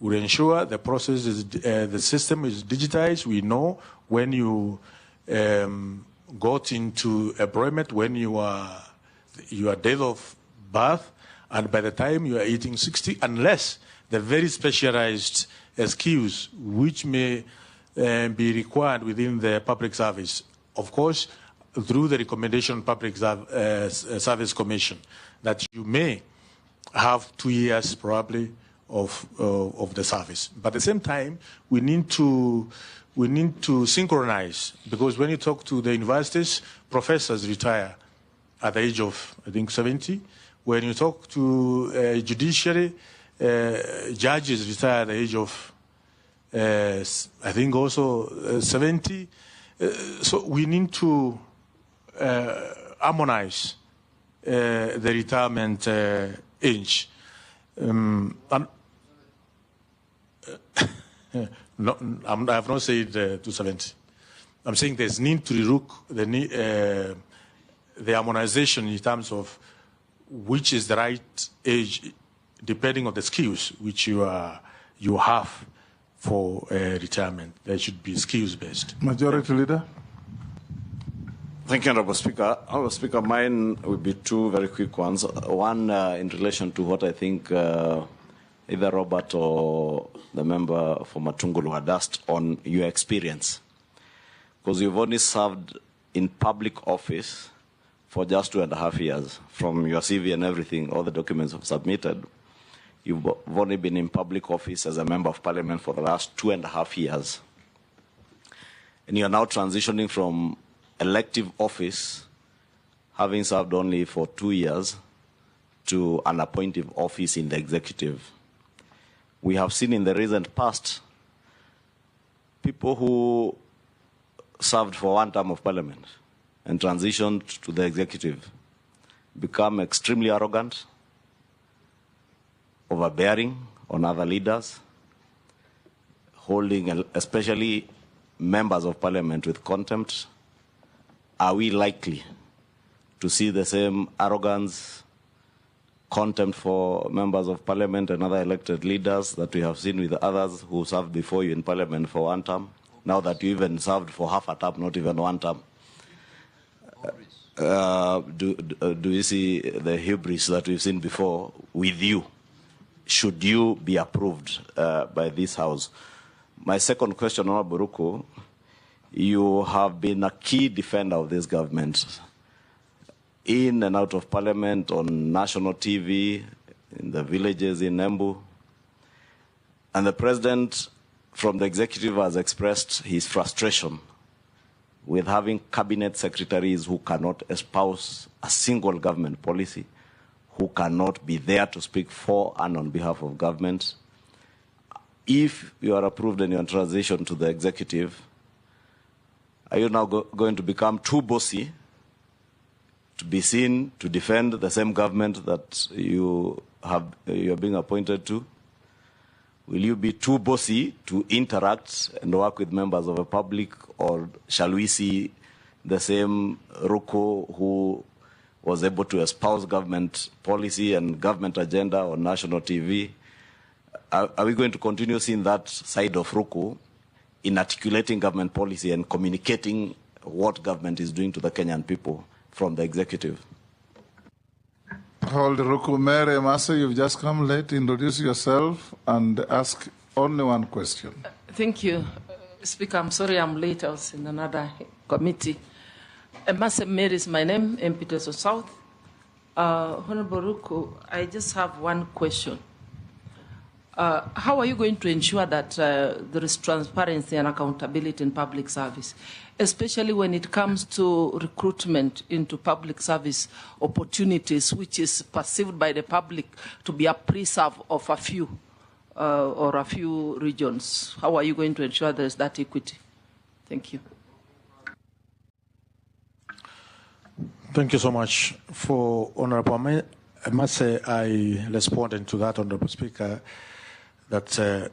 We ensure the process is, the system is digitized. We know when you got into employment, when your date of birth, and by the time you are hitting 60, unless the very specialized skills which may be required within the public service, of course, through the recommendation Public Service Commission, that you may have 2 years probably of the service. But at the same time, we need to synchronize, because when you talk to the universities, professors retire at the age of, I think, 70. When you talk to judiciary, judges retire at the age of, I think, also 70. So we need to harmonize the retirement age. No, I have not said 270. I'm saying there's need to relook the harmonization in terms of which is the right age, depending on the skills which you have for retirement. They should be skills-based. Majority Leader. Thank you, Honorable Speaker. Honorable Speaker, mine will be two very quick ones. One in relation to what I think either Robert or the member for Matungulu had asked on your experience. Because you've only served in public office for just 2.5 years. From your CV and everything, all the documents you've submitted, you've only been in public office as a member of parliament for the last 2.5 years. And you're now transitioning from elective office, having served only for 2 years, to an appointive office in the executive. We have seen in the recent past people who served for one term of parliament and transitioned to the executive become extremely arrogant, overbearing on other leaders, holding especially members of parliament with contempt. Are we likely to see the same arrogance, contempt for members of parliament and other elected leaders that we have seen with others who served before you in parliament for one term, now that you even served for half a term, not even one term? Do you see the hubris that we've seen before with you? Should you be approved by this House? My second question, Honorable RUKU, you have been a key defender of this government in and out of parliament, on national TV, in the villages in Embu. And the president from the executive has expressed his frustration with having cabinet secretaries who cannot espouse a single government policy, who cannot be there to speak for and on behalf of government. If you are approved and you are transition to the executive, are you now going to become too bossy to be seen to defend the same government that you are being appointed to? Will you be too bossy to interact and work with members of the public, or shall we see the same RUKU who was able to espouse government policy and government agenda on national TV? Are we going to continue seeing that side of RUKU in articulating government policy and communicating what government is doing to the Kenyan people from the executive? Hold RUKU. Mary Masa, you've just come late. Introduce yourself and ask only one question. Thank you, Speaker. I'm sorry I'm late. I was in another committee. Masa Mary is my name, MPS South. Honorable RUKU, I just have one question. How are you going to ensure that there is transparency and accountability in public service, especially when it comes to recruitment into public service opportunities, which is perceived by the public to be a preserve of a few or a few regions? How are you going to ensure there is that equity? Thank you. Thank you so much. For Honorable, I must say I responded to that, Honorable Speaker, that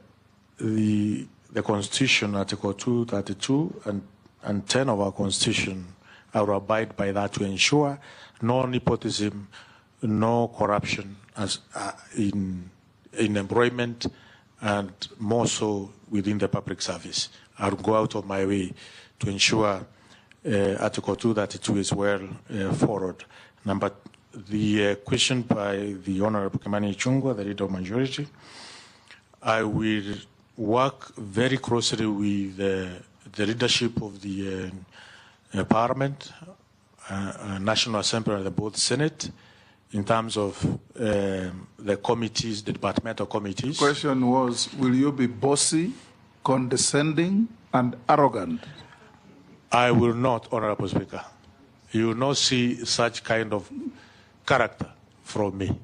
the Constitution, Article 232 and 10 of our Constitution, I will abide by that to ensure no nepotism, no corruption as in employment, and more so within the public service. I'll go out of my way to ensure Article 232 is well followed. The question by the Honorable Kimani Ichung'wah, the Leader of Majority, I will work very closely with the leadership of the Parliament, National Assembly, and both Senate, in terms of the committees, the departmental committees. The question was, will you be bossy, condescending, and arrogant? I will not, Honorable Speaker. You will not see such kind of character from me.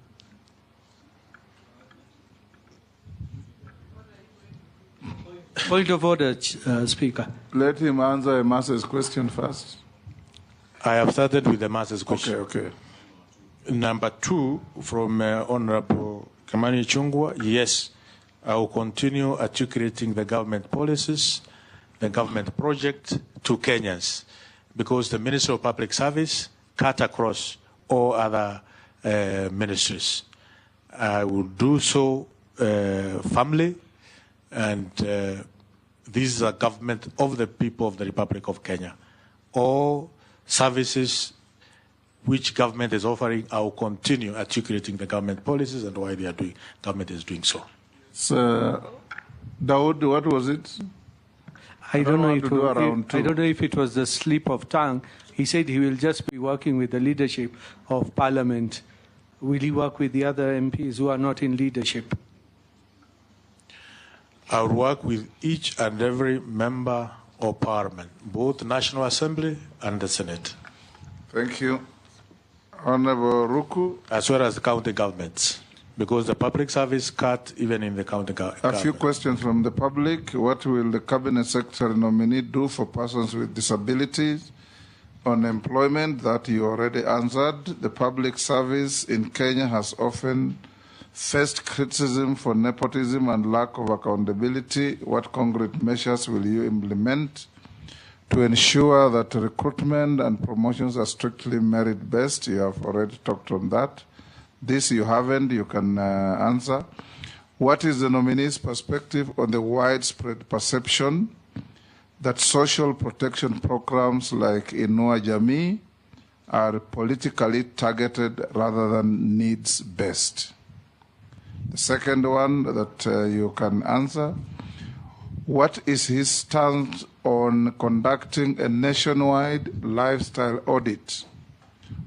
Point of order, Speaker. Let him answer Master's question first. I have started with the Master's question. Okay. Number 2, from Honorable Kimani Ichung'wah, yes, I will continue articulating the government policies, the government project to Kenyans, because the Ministry of Public Service cut across all other ministries. I will do so firmly, and this is a government of the people of the Republic of Kenya. All services which government is offering, I will continue articulating the government policies and why they are doing. Government is doing so. Dawood, what was it? I don't know if it was the slip of tongue. He said he will just be working with the leadership of Parliament. Will he work with the other MPs who are not in leadership? I will work with each and every member of Parliament, both National Assembly and the Senate. Thank you. Honorable RUKU. As well as the county governments, because the public service cut even in the county government. A few questions from the public. What will the Cabinet Secretary nominee do for persons with disabilities? On employment, that you already answered. The public service in Kenya has often faced criticism for nepotism and lack of accountability. What concrete measures will you implement to ensure that recruitment and promotions are strictly merit-based? You have already talked on that. This you haven't, you can answer. What is the nominee's perspective on the widespread perception that social protection programs like Inua Jamii are politically targeted rather than needs-based? The second one that you can answer, what is his stance on conducting a nationwide lifestyle audit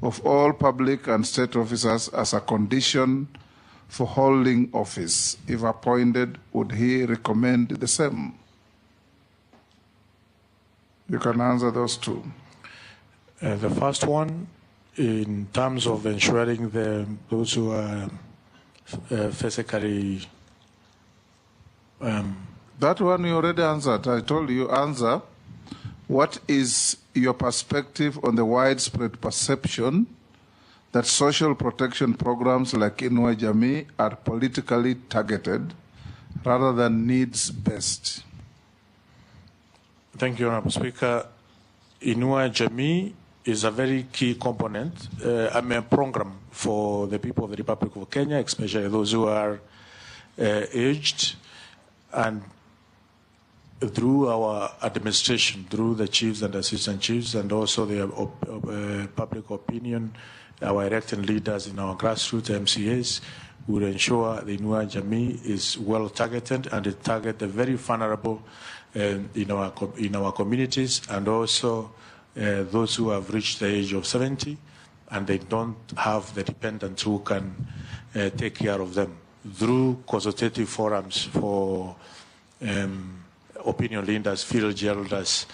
of all public and state officers as a condition for holding office? If appointed, would he recommend the same? You can answer those two. The first one, in terms of ensuring those who are physically... that one you already answered. I told you answer. What is your perspective on the widespread perception that social protection programs like Inua Jamii are politically targeted rather than needs-based? Thank you, Honorable Speaker. Inua Jamii is a very key component, a program for the people of the Republic of Kenya, especially those who are aged, and through our administration, through the chiefs and assistant chiefs, and also the public opinion, our elected leaders in our grassroots MCAs, will ensure the Inua Jamii is well targeted, and it targets the very vulnerable in our communities, and also those who have reached the age of 70 and they don't have the dependents who can take care of them. through consultative forums for opinion leaders, field generals,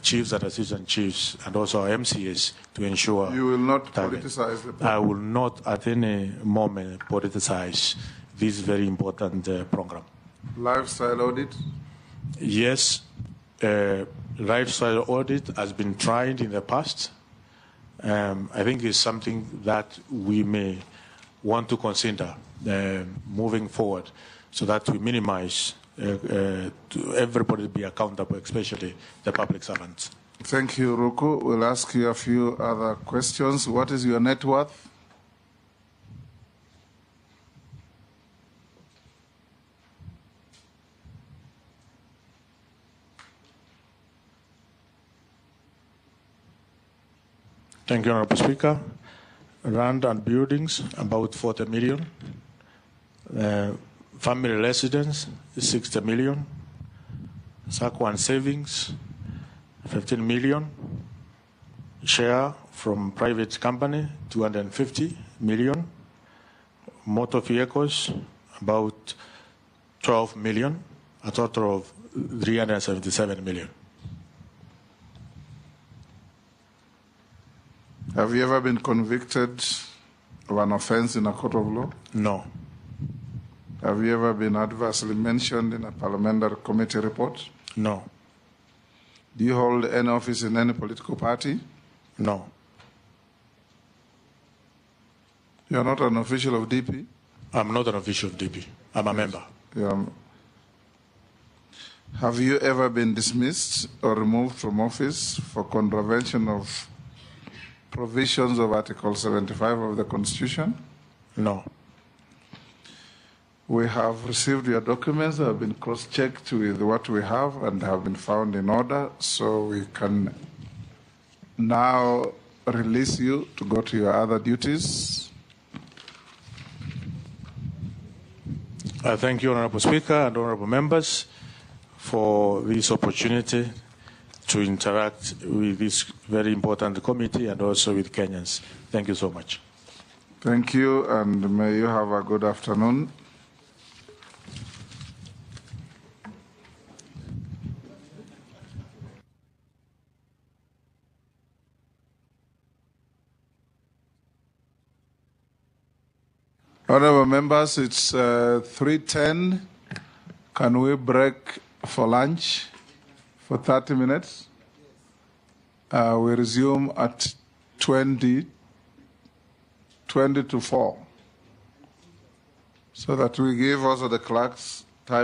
chiefs and assistant chiefs, and also our MCS to ensure. You will not target. politicize the I will not at any moment politicize this very important program. Lifestyle audit? Yes, lifestyle audit has been tried in the past. I think it's something that we may want to consider moving forward so that we minimize to everybody be accountable, especially the public servants. Thank you, Ruku. We'll ask you a few other questions. What is your net worth? Thank you, Honorable Speaker. Land and buildings, about 40 million. Family residence, 60 million. SACCO and savings, 15 million. Share from private company, 250 million. Motor vehicles, about 12 million, a total of 377 million. Have you ever been convicted of an offense in a court of law? No. Have you ever been adversely mentioned in a parliamentary committee report? No. Do you hold any office in any political party? No. You are not an official of DP? I'm not an official of DP. I'm a member. Have you ever been dismissed or removed from office for contravention of provisions of Article 75 of the Constitution? No. We have received your documents that have been cross-checked with what we have and have been found in order, so we can now release you to go to your other duties. I thank you, Honorable Speaker and Honorable Members, for this opportunity to interact with this very important committee and also with Kenyans. Thank you so much. Thank you, and may you have a good afternoon. Honorable members, it's 3:10. Can we break for lunch for 30 minutes? We resume at 20 to 4, so that we give also the clerks